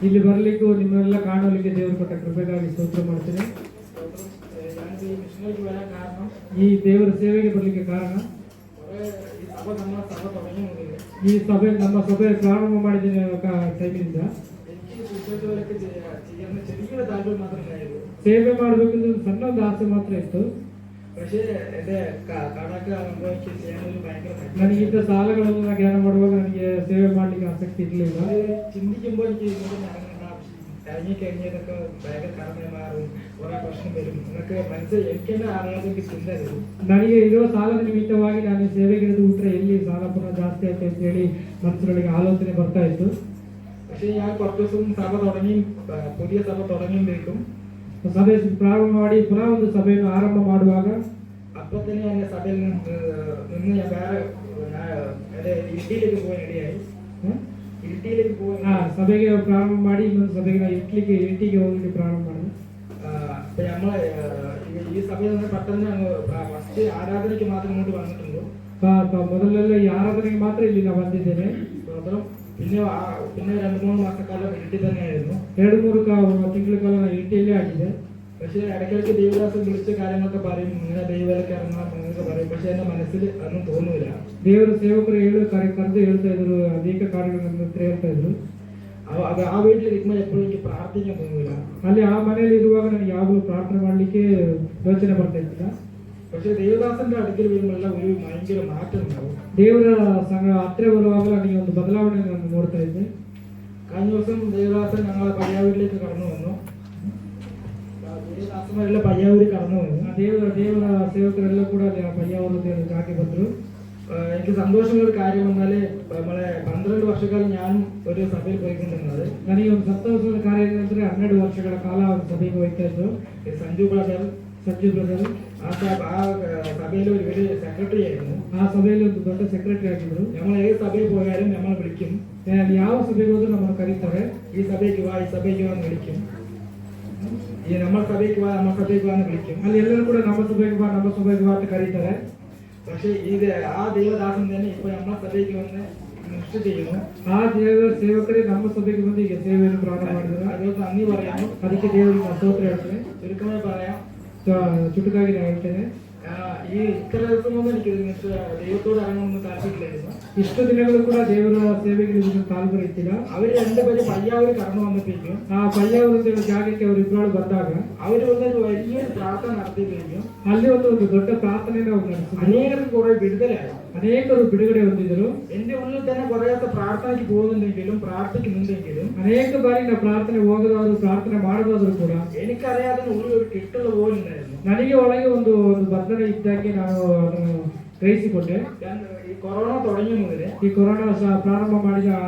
ಇಲ್ಲಿ ಬರಲಿಕ್ಕೂ ನಿಮ್ಮೆಲ್ಲ ಕಾಣಲಿಕ್ಕೆ ದೇವರು ಕೊಟ್ಟ ಕೃಪೆಗಾಗಿ ಸ್ತೋತ್ರ ಮಾಡ್ತೇನೆ. ಈ ದೇವರ ಸೇವೆಗೆ ಬರಲಿಕ್ಕೆ ಕಾರಣ ಈ ಸಭೆ ನಮ್ಮ ಸಭೆ ಪ್ರಾರಂಭ ಮಾಡಿದ ಟೈಮಿನಿಂದ ಸೇವೆ ಮಾಡಬೇಕೆಂದು ಸಣ್ಣ ಒಂದು ಆಸೆ ಮಾತ್ರ ಇತ್ತು. ನನಗಿದ್ದ ಸಾಲಗಳನ್ನು ಜ್ಞಾನ ಮಾಡುವಾಗ ನನಗೆ ಸೇವೆ ಮಾಡ್ಲಿಕ್ಕೆ ಆಸಕ್ತಿ ಇರಲಿಲ್ಲ. ചിന്തിക്കുമ്പോൾ എനിക്ക് ഇറങ്ങിക്കഴിഞ്ഞതൊക്കെ ഭയങ്കര കടമ മാറും, കുറെ പ്രശ്നം വരും എന്നൊക്കെ മനസ്സിൽ എനിക്ക് തന്നെ അറിയാതെ ചിന്ത വരും. ನನಗೆ ಇರುವ ಸಾಲದ ನಿಮಿತ್ತವಾಗಿ ನಾನು ಸೇವೆಗಿಳಿದು ಬಿಟ್ರೆ ಎಲ್ಲಿ ಸಾಲ ಪುನಃ ಜಾಸ್ತಿ ಆಯ್ತು ಅಂತ ಹೇಳಿ ಮನಸ್ಸಿನೊಳಗೆ ಆಲೋಚನೆ ಬರ್ತಾ ಇತ್ತು. പക്ഷേ ഞാൻ കുറച്ച് ദിവസം സഭ തുടങ്ങി, പുതിയ സഭ തുടങ്ങിയപ്പോഴേക്കും ಸಭೆ ಪ್ರಾರಂಭ ಮಾಡಿ ಪುನಃ ಒಂದು ಸಭೆಯನ್ನು ಆರಂಭ ಮಾಡುವಾಗ അപ്പൊ തന്നെ ഞാൻ സഭയിൽ നിന്ന് ഞാൻ വേറെ ഇരിട്ടിയിലേക്ക് പോകാൻ ഇടയായി. ഇരിട്ടിയിലേക്ക് പോകാൻ ಸಭೆಗೆ ಪ್ರಾರಂಭ ಮಾಡಿ ಇನ್ನೊಂದು ಸಭೆಗೆ ಇಟ್ಟಿಗೆ ಹೋಗ್ಲಿಕ್ಕೆ ಪ್ರಾರಂಭ ಮಾಡಿದೆ. അപ്പൊ നമ്മള് ഈ സഭയിൽ നിന്ന് പെട്ടെന്ന് ഫസ്റ്റ് ആരാധനയ്ക്ക് മാത്രം ഇങ്ങോട്ട് വന്നിട്ടുള്ളൂ. ಮೊದಲೆಲ್ಲ ಈ ಆರಾಧನೆಗೆ ಮಾತ್ರ ಇಲ್ಲಿ ನಾವು ಬಂದಿದ್ದೇನೆ. പിന്നെ 2-3 മാസക്കാലം വീട്ടിൽ തന്നെയായിരുന്നു. 2-3 ತಿಂಗಳ ಕಾಲ ನಾನು ಇಟ್ಟಿಯಲ್ಲೇ ಆಗಿದೆ. പക്ഷേ ഇടയ്ക്കിടയ്ക്ക് ദേവദാസൻ വിളിച്ച കാര്യങ്ങളൊക്കെ പറയും, ഇങ്ങനെ ദൈവവേലയ്ക്ക് ഇറങ്ങാം എന്നൊക്കെ പറയും. പക്ഷെ എന്റെ മനസ്സിൽ അതൊന്നും തോന്നൂല. ದೇವರ ಸೇವಕರು ಕರೆದು ಹೇಳ್ತಾ ಇದ್ರು, ಅನೇಕ ಕಾರ್ಯಗಳು ನನ್ನ ಹತ್ರ ಹೇಳ್ತಾ ಇದ್ರು. ആ വീട്ടിലിരിക്കുമ്പോൾ എപ്പോഴും എനിക്ക് പ്രാർത്ഥിക്കാൻ തോന്നൂല. ಅಲ್ಲಿ ಆ ಮನೆಯಲ್ಲಿ ಇರುವಾಗ ನನಗೆ ಯಾವಾಗಲೂ ಪ್ರಾರ್ಥನೆ ಮಾಡ್ಲಿಕ್ಕೆ ಯೋಚನೆ ಬರ್ತಾ ಇದ್ದಿಲ್ಲ. പക്ഷെ ദേവദാസന്റെ അടുക്കൽ വരുമ്പോഴുള്ള ഒരു ഭയങ്കര മാറ്റം ഉണ്ടാവും. ದೇವರ ಸಂಘ ಹತ್ರ ಬರುವಾಗ ನನಗೆ ಒಂದು ಬದಲಾವಣೆ ನಾನು ನೋಡ್ತಾ ಇದ್ದೆ. കഴിഞ്ഞ ദിവസം ദേവദാസൻ ഞങ്ങളെ പയ്യാവൂരിലേക്ക് കടന്നു വന്നു. ദേവദാസന്മാരെല്ലാം പയ്യാവൂരിൽ കടന്നു വന്നു. ದೇವರ ಸೇವಕರೆಲ್ಲ ಕೂಡ ಪಯ್ಯಾವೂರು ಜಾಗೆ ಬಂದರು. എനിക്ക് സന്തോഷമുള്ള ഒരു കാര്യം വന്നാല് നമ്മളെ 12 വർഷക്കാലം ഞാൻ ഒരു സഭയിൽ പോയിക്കൊണ്ടിരുന്നത്. ನನಗೆ ಒಂದು ಸಂತೋಷದ ಕಾರ್ಯ ಏನಂದ್ರೆ 12 ವರ್ಷಗಳ ಕಾಲ ಒಂದು ಸಭೆಗೆ ಹೋಗ್ತಾ ಇದ್ದು. സഞ്ജു ബ്രദർ ആ സഭയിൽ ഒരു വലിയ സെക്രട്ടറി ആയിരുന്നു. ಆ ಸಭೆಯಲ್ಲಿ ಒಂದು ದೊಡ್ಡ ಸೆಕ್ರೆಟರಿ ಆಗಿದ್ರು. നമ്മൾ ഏത് സഭയിൽ പോയാലും നമ്മൾ വിളിക്കും, ಯಾವ ಸಭೆಗೆ ಹೋದ್ರೂ ನಮ್ಮನ್ನು ಕರೀತಾರೆ. ഈ സഭയ്ക്ക് വാ, ഈ സഭയ്ക്ക് വാ എന്ന് വിളിക്കും. ഈ നമ്മൾ സഭയ്ക്ക് വാ, നമ്മൾ സഭയ്ക്ക് വാ എന്ന് വിളിക്കും. ಅಲ್ಲಿ ಎಲ್ಲರೂ ಕೂಡ ನಮ್ಮ ಸಭೆಗೆ ಬಾ ಅಂತ ಕರೀತಾರೆ. പക്ഷെ ഇത് ആ ദൈവദാസൻ തന്നെ ഇപ്പൊ നമ്മളെ സഭയ്ക്ക് വന്ന് മിനിസ്റ്റർ ചെയ്യുന്നു. ಆ ದೇವರ ಸೇವಕರೇ ನಮ್ಮ ಸಭೆಗೆ ಬಂದು ಈಗ ಸೇವೆಯನ್ನು ಪ್ರಾರಂಭ ಮಾಡಿದ್ರು. അതുകൊണ്ട് നന്ദി പറയാമോ? ಅದಕ್ಕೆ ದೇವರಿಗೆ ಸ್ತೋತ್ರ ಹೇಳ್ತೇನೆ. ചുരുക്കമായി പറയാം, ಚುಟುಕಾಗಿ ನಾನು ಹೇಳ್ತೇನೆ. ഈ ഇത്ര ദിവസമൊന്നും എനിക്ക് ദൈവത്തോട് ഇറങ്ങണമെന്ന് താല്പര്യമില്ലായിരുന്നു. ಇಷ್ಟು ದಿನಗಳು ಕೂಡ ದೇವರ ಸೇವೆಗೆ ತಾಲ್ಪರ್ಯ ಇತ್ತಿಲ್ಲ. അവര് രണ്ടുപേരും പയ്യാവൂര് കടന്നു വന്നപ്പോഴേക്കും ಆ ಪಯ್ಯಾವೂರು ಜಾಗಕ್ಕೆ ಅವರಿಬ್ಬರು ಬಂದಾಗ അവര് വന്നൊരു വലിയൊരു പ്രാർത്ഥന നടത്തിയപ്പോഴേക്കും ಅಲ್ಲಿ ಒಂದು ದೊಡ್ಡ ಪ್ರಾರ್ಥನೆಯನ್ನು ಅವರು ನಡೆಸಿದ್ರು. അനേകർക്ക് കുറെ വിടുതലായി. ಅನೇಕರು ಬಿಡುಗಡೆ ಹೊಂದಿದರು. എന്റെ ഉള്ളിൽ തന്നെ കുറേയൊക്കെ പ്രാർത്ഥനയ്ക്ക് പോകുന്നുണ്ടെങ്കിലും പ്രാർത്ഥിക്കുന്നുണ്ടെങ്കിലും ಅನೇಕ ಬಾರಿ ನಾವು ಪ್ರಾರ್ಥನೆ ಹೋಗದಾದ್ರು ಪ್ರಾರ್ಥನೆ ಮಾಡದಾದ್ರು ಕೂಡ എനിക്കറിയാതെ ഉള്ളിൽ ഒരു കിട്ടുള്ള പോലെ ഉണ്ടായിരുന്നു. ನನಗೆ ಒಳಗೆ ಒಂದು ಬಂಧನ ಇದ್ದಾಗೆ ನಾನು ಅದನ್ನು ಗ್ರಹಿಸಿಕೊಂಡೆ. ഈ കൊറോണ തുടങ്ങിയ മുതലേ ಈ ಕೊರೋನಾ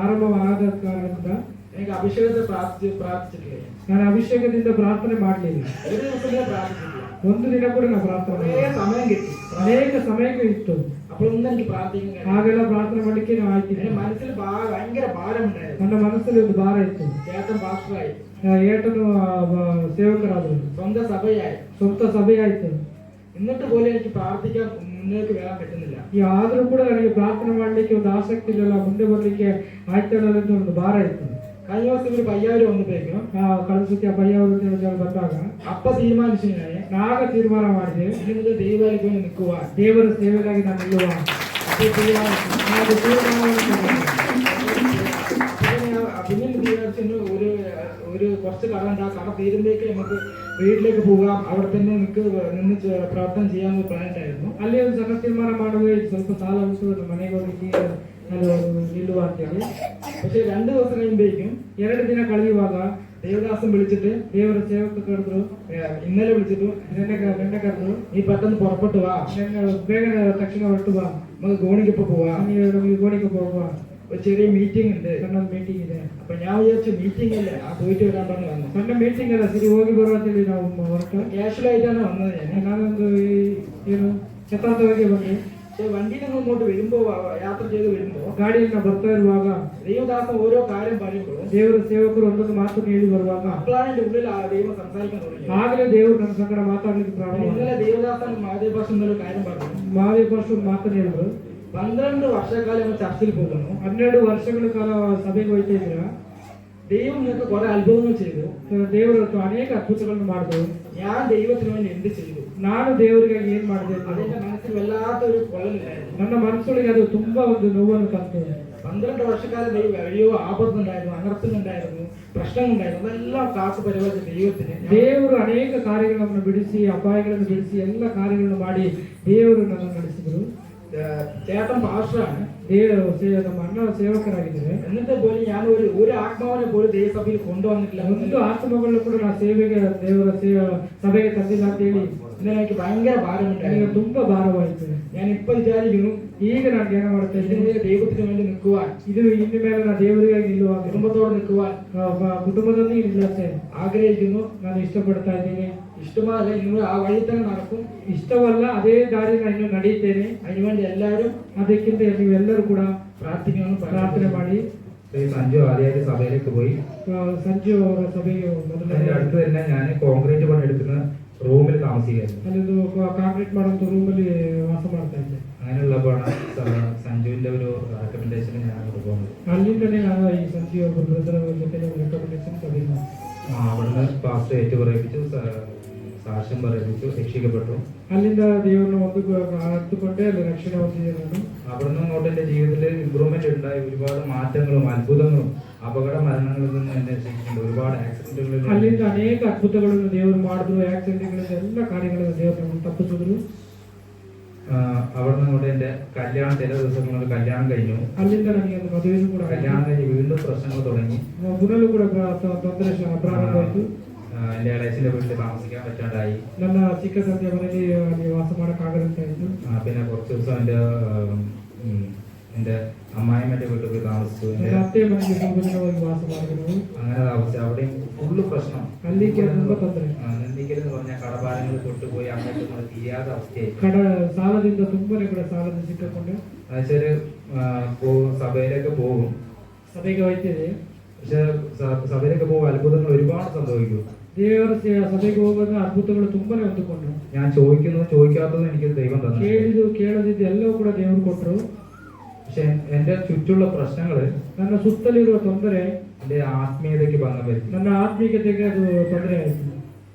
ಆರಂಭವಾದ ಕಾರಣದಿಂದ എനിക്ക് അഭിഷേകത്തെ പ്രാർത്ഥിച്ചിട്ടില്ല. ನಾನು ಅಭಿಷೇಕದಿಂದ ಪ್ರಾರ್ಥನೆ ಮಾಡಲಿಲ್ಲ. ഒരു ദിവസം പ്രാർത്ഥിച്ചിട്ടില്ല. ಒಂದು ದಿನ ಕೂಡ ನಾನು ಪ್ರಾರ್ಥನೆ കുറേ സമയം കിട്ടി, ಅನೇಕ ಸಮಯಕ್ಕೆ ಇತ್ತು. അപ്പോഴൊന്നും എനിക്ക് പ്രാർത്ഥിക്കാൻ ಹಾಗೆಲ್ಲ ಪ್ರಾರ್ಥನೆ ಮಾಡ್ಲಿಕ್ಕೆ ನಾವು ಆಯ್ತಿಲ್ಲ. എന്റെ മനസ്സിൽ ഭയങ്കര ഭാരമുണ്ടായിരുന്നു. ನನ್ನ ಮನಸ್ಸಲ್ಲಿ ಒಂದು ಭಾರ ಇತ್ತು. ചേട്ടൻ പാസ്റ്ററായി, ಏಟನು ಸೇವಕರಾದರು, സ്വന്തം സഭയായി, ಸ್ವಂತ ಸಭೆಯಾಯ್ತು. എന്നിട്ട് പോലും എനിക്ക് പ്രാർത്ഥിക്കാൻ മുന്നോട്ട് വരാൻ പറ്റുന്നില്ല. ಆದ್ರೂ ಕೂಡ ನನಗೆ ಪ್ರಾರ್ಥನೆ ಮಾಡ್ಲಿಕ್ಕೆ ಒಂದು ಆಸಕ್ತಿ ಇರಲಿಲ್ಲ. ಮುಂದೆ ಬರ್ಲಿಕ್ಕೆ ಆಯ್ತಲ್ಲ ಅಂತ ಒಂದು ಭಾರ ಇತ್ತು. കഴിഞ്ഞ ദിവസം ഒരു പയ്യാവൂര് വന്നപ്പോഴേക്കും ಕಳೆದ ಸತಿ ಪಯ್ಯಾವೂರು ಬಂದಾಗ അപ്പ തീരുമാനിച്ചു ನಾಗ ತೀರ್ಮಾನ ಮಾಡಿದೆ, ഇനി മുതൽ ദൈവാലയത്തിൽ പോയി നിൽക്കുക, ದೇವರ ಸೇವೆಗಾಗಿ ನಾನು ನಿಲ್ಲುವ. അപ്പോൾ പിന്നെ വിചാരിച്ചു ഒരു കുറച്ച് കട ഉണ്ട്, ആ കട തീരുമ്പോഴേക്ക് നമുക്ക് വീട്ടിലേക്ക് പോകാം, അവിടെ തന്നെ നിന്ന് പ്രാർത്ഥന ചെയ്യാമെന്ന് പ്ലാൻ ഉണ്ടായിരുന്നു. ಅಲ್ಲಿ ಒಂದು ಸಣ್ಣ ತೀರ್ಮಾನ ಮಾಡುವ, ಸ್ವಲ್ಪ ಸಾಲ ಉಂಟು, ನಮ್ಮ ಮನೆಗೆ ಹೋಗ್ಲಿಕ್ಕೆ ನಾನು ನಿಲ್ಲುವ ಅಂತೇಳಿ. പക്ഷെ 2 ദിവസം കഴിയുമ്പോഴേക്കും 2 ದಿನ ಕಳೆಯುವಾಗ ദേവദാസൻ വിളിച്ചിട്ട്, ದೇವರ ಸೇವಕ ಕರೆದ್ರು, ഇന്നലെ വിളിച്ചിട്ടു, ನೆನ್ನೆ ಕರೆದ್ರು, നീ പെട്ടെന്ന് പുറപ്പെട്ടു വാ, ಬೇಗ ತಕ್ಷಣ ಹೊರಟು ಬಾ, നമുക്ക് ഗോണിക്കിപ്പോ പോവാം. ನಮಗೆ ಗೋಣಿಗೆ ಹೋಗುವ. ഒരു ചെറിയ മീറ്റിംഗ് ഉണ്ട്. ಸಣ್ಣದು ಮೀಟಿಂಗ್ ಇದೆ. അപ്പൊ ഞാൻ വിചാരിച്ചു മീറ്റിംഗ് അല്ലേ, ആ പോയിട്ട് വരാൻ പറഞ്ഞു വന്നു. ಸಣ್ಣ ಮೀಟಿಂಗ್ ಅಲ್ಲ, ಸರಿ ಹೋಗಿ ಬರುವ ಅಂತೇಳಿ ನಾವು ಹೊರಟು. ക്യാഷ്വൽ ആയിട്ടാണ് വന്നത് ഞാൻ. ನಾನೊಂದು ಏನು ಯಥಾರ್ಥವಾಗಿ ಬಂದೆ. പക്ഷെ വണ്ടിയിൽ നിന്ന് ഇങ്ങോട്ട് വരുമ്പോ, യാത്ര ചെയ്ത് വരുമ്പോ ಗಾಡಿಯಿಂದ ಬರ್ತಾ ಇರುವಾಗ ദൈവദാസൻ ഓരോ കാര്യം പറയുമ്പോൾ ದೇವರ ಸೇವಕರು ಒಂದೊಂದು ಮಾತನ್ನು ಹೇಳಿ ಬರುವಾಗ അപ്പോഴാണ് എന്റെ ഉള്ളിൽ ആ ദൈവം സംസാരിക്കാൻ തുടങ്ങി. ಆಗಲೇ ದೇವರು ನನ್ನ ಸಂಗಡ ಮಾತಾಡ್ಲಿಕ್ಕೆ ಪ್ರಾರಂಭ ഇന്നലെ ദൈവദാസൻ മഹാദേവഭാഷ എന്നൊരു കാര്യം പറഞ്ഞു. ಮಹಾದೇವ ಮಾತನ್ನು ಹೇಳಿದ್ರು. 12 വർഷക്കാലം ചർച്ചിൽ പോകുന്നു. 12 ವರ್ಷಗಳ ಕಾಲ ಸಭೆಗೆ ಹೋಗ್ತಾ ಇದ್ರ. ദൈവം നിങ്ങൾക്ക് കുറെ അത്ഭുതങ്ങൾ ചെയ്തു. ದೇವರು ಅನೇಕ ಅದ್ಭುತಗಳನ್ನು ಮಾಡಿದ್ರು. ഞാൻ ദൈവത്തിന് വേണ്ടി എന്ത് ചെയ്തു, ನಾನು ದೇವರಿಗಾಗಿ ಏನ್ ಮಾಡಿದೆ, അതെന്റെ മനസ്സിൽ വല്ലാത്തൊരു കൊള്ളലുണ്ടായിരുന്നു. ನನ್ನ ಮನಸ್ಸೊಳಗೆ ಅದು ತುಂಬಾ ಒಂದು ನೋವನ್ನು ತಂತು. 12 വർഷക്കാലം ദൈവം എവിടെയോ ആപത്തുണ്ടായിരുന്നു, അനർത്ഥങ്ങളുണ്ടായിരുന്നു, പ്രശ്നങ്ങളുണ്ടായിരുന്നു. അതെല്ലാം കാത്തു പരിപാലിച്ച ദൈവത്തിന് ದೇವರು ಅನೇಕ ಕಾರ್ಯಗಳನ್ನು ಬಿಡಿಸಿ, ಅಪಾಯಗಳನ್ನು ಬಿಡಿಸಿ, ಎಲ್ಲ ಕಾರ್ಯಗಳನ್ನು ಮಾಡಿ ದೇವರು ನನ್ನನ್ನು ನಡೆಸಿದ್ರು. ചേട്ടൻ പാസ്റ്ററാണ്, ನಮ್ಮ ಅಣ್ಣ ಸೇವಕರಾಗಿದ್ದಾರೆ. എന്നിട്ട് പോലും ഞാൻ ഒരു ആത്മാവിനെ പോലും ദൈവസഭയിൽ കൊണ്ടുവന്നിട്ടില്ല. ಒಂದು ಆತ್ಮಗಳನ್ನು ಕೂಡ ನಾ ಸೇವೆಗೆ ದೇವರ ಸಭೆಗೆ ತಂದಿಲ್ಲ ಅಂತ ಹೇಳಿ എനിക്ക് ഭയങ്കര ഭാരമുണ്ടായിരുന്നു. ನನಗೆ ತುಂಬಾ ಭಾರವಾಯಿತು. ഞാൻ ഇപ്പൊ വിചാരിക്കുന്നു, ಈಗ ನಾನು ಧ್ಯಾನ ಮಾಡ್ತಾ ಇದ್ದೀನಿ, ദൈവത്തിന് വേണ്ടി നിൽക്കുവാൻ, ಇದು ಇನ್ನು ಮೇಲೆ ನಾನು ದೇವರಿಗಾಗಿ ನಿಲ್ಲುವಾಗ, കുടുംബത്തോട് നിൽക്കുവാൻ ಕುಟುಂಬದೊಂದಿಗೆ ನಿಲ್ಲುತ್ತೆ ആഗ്രഹിക്കുന്നു. ನಾನು ಇಷ್ಟಪಡ್ತಾ ಇದ್ದೀನಿ. ഇഷ്ടമല്ല, നിങ്ങൾ ആ വഴി തന്നെ നടക്കും. ಇಷ್ಟವಲ್ಲ, ಅದೇ ದಾರಿ ನಾನು ಇನ್ನು ನಡೆಯುತ್ತೇನೆ. അതിനുവേണ്ടി എല്ലാവരും ಅದಕ್ಕಿಂತ ನೀವೆಲ್ಲರೂ ಕೂಡ പ്രാർത്ഥിക്കണം, ಪ್ರಾರ್ಥನೆ ಮಾಡಿ. സഞ്ജു ആദ്യമായിട്ട് സഭയിലേക്ക് പോയി. ಸಂಜು ಅವರ ಸಭೆಗೆ അതിന്റെ അടുത്ത് തന്നെ ഞാൻ കോൺക്രീറ്റ് പണിയെടുക്കുന്ന റൂമിൽ താമസിക്കുകയായിരുന്നു. ಅಲ್ಲಿಂದು ಕಾಂಕ್ರೀಟ್ ಮಾಡುವಂತ ರೂಮಲ್ಲಿ ವಾಸ ಮಾಡ್ತಾ ಇದ್ದೆ. അങ്ങനെയുള്ളപ്പോഴാണ് സഞ്ജുവിന്റെ ഒരു റെക്കമെൻഡേഷൻ ഞാൻ അങ്ങോട്ട് പോകുന്നത്. ಅಲ್ಲಿಂದಲೇ ನಾನು ಈ ಸಂಜು ಒಬ್ಬ ಬ್ರದರ್ ಜೊತೆ ರೆಕಮೆಂಡೇಶನ್ ಸಭೆಗೆ അവിടുന്ന് പാസ്റ്റർ ഏറ്റുപറയിപ്പിച്ചു, സാക്ഷ്യം പറയിപ്പിച്ചു, രക്ഷിക്കപ്പെട്ടു. ಅಲ್ಲಿಂದ ದೇವರನ್ನು ಅರ್ಥಕೊಂಡೆ ಅಲ್ಲಿ ರಕ್ಷಣೆ ಹೊಂದಿದೆ ನಾನು. അവിടുന്ന് അങ്ങോട്ട് എന്റെ ജീവിതത്തിൽ ഇമ്പ്രൂവ്മെന്റ് ഉണ്ടായി. ഒരുപാട് മാറ്റങ്ങളും അത്ഭുതങ്ങളും അപകട മരണങ്ങളിൽ നിന്ന് എന്നെ രക്ഷിച്ചിട്ടുണ്ട്. ഒരുപാട് ആക്സിഡന്റുകളിൽ ಅಲ್ಲಿಂದ ಅನೇಕ ಅದ್ಭುತಗಳನ್ನು ದೇವರು ಮಾಡಿದ್ರು. ಆಕ್ಸಿಡೆಂಟ್ಗಳಿಂದ ಎಲ್ಲ ಕಾರ್ಯಗಳನ್ನು ದೇವರು ತಪ್ಪಿಸಿದ್ರು. അവിടുന്ന് അങ്ങോട്ട് എന്റെ കല്യാണം, ചില ദിവസങ്ങളിൽ കല്യാണം കഴിഞ്ഞു. ಅಲ್ಲಿಂದ ನನಗೆ ಒಂದು ಮದುವೆನೂ ಕೂಡ കല്യാണം കഴിഞ്ഞ് വീണ്ടും പ്രശ്നങ്ങൾ തുടങ്ങി. ಪುನಲೂ ಕೂಡ ತೊಂದರೆ ಪ್ರಾರಂಭವಾಯಿತು. എന്റെ ഇളയച്ചിന്റെ വീട്ടിൽ താമസിക്കാൻ പറ്റാണ്ടായി. ನನ್ನ ಚಿಕ್ಕ ತಂದೆಯ ಮನೆಯಲ್ಲಿ ಅಲ್ಲಿ ವಾಸ ಮಾಡಕ್ಕಾಗದಂತ ಇತ್ತು. പിന്നെ കുറച്ച് ദിവസം എന്റെ അമ്മായിമ്മന്റെ വീട്ടിൽ പോയി താമസിച്ചു. ನನ್ನ ಅತ್ತೆ ಮನೆಗೆ ಸ್ವಲ್ಪ ದಿನ ಹೋಗಿ ವಾಸ ಮಾಡಿದ್ರು. അങ്ങനെ താമസിച്ചു. അവിടെയും ഫുള്ള് പ്രശ്നം. ಅಲ್ಲಿ ತುಂಬಾ ತೊಂದರೆ. എന്തെങ്കിലും പറഞ്ഞാൽ കടഭാരങ്ങൾ കൊണ്ടുപോയി അങ്ങോട്ട് തീരാത്ത അവസ്ഥയായി. ಸಾಲದಿಂದ ತುಂಬಾನೇ ಕೂಡ ಸಾಲದ ಸಿಕ್ಕಿಕೊಂಡು എന്നുവെച്ചാല് സഭയിലേക്ക് പോകും, ಸಭೆಗೆ ಹೋಗ್ತೇವೆ. പക്ഷെ സഭയിലേക്ക് പോകും അത്ഭുതങ്ങൾ ഒരുപാട് സംഭവിക്കും. ದೇವರ ಸಭೆಗೆ ಹೋಗುವಾಗ ಅದ್ಭುತಗಳು ತುಂಬಾನೇ ಹೊಂದಿಕೊಂಡ್ರು. ഞാൻ ചോദിക്കുന്നതും ചോദിക്കാത്തതും എനിക്ക് ദൈവം തന്നു. ಕೇಳಿದ್ದು ಕೇಳದಿದ್ದು ಎಲ್ಲವೂ ಕೂಡ ದೇವರು ಕೊಟ್ಟರು. പക്ഷെ എന്റെ ചുറ്റുള്ള പ്രശ്നങ്ങള്, ನನ್ನ ಸುತ್ತಲಿರುವ ತೊಂದರೆ എന്റെ ആത്മീയതയ്ക്ക് ഭംഗം വരുത്തി. ನನ್ನ ಆತ್ಮೀಯತೆಗೆ ಅದು ತೊಂದರೆ ಆಯಿತು.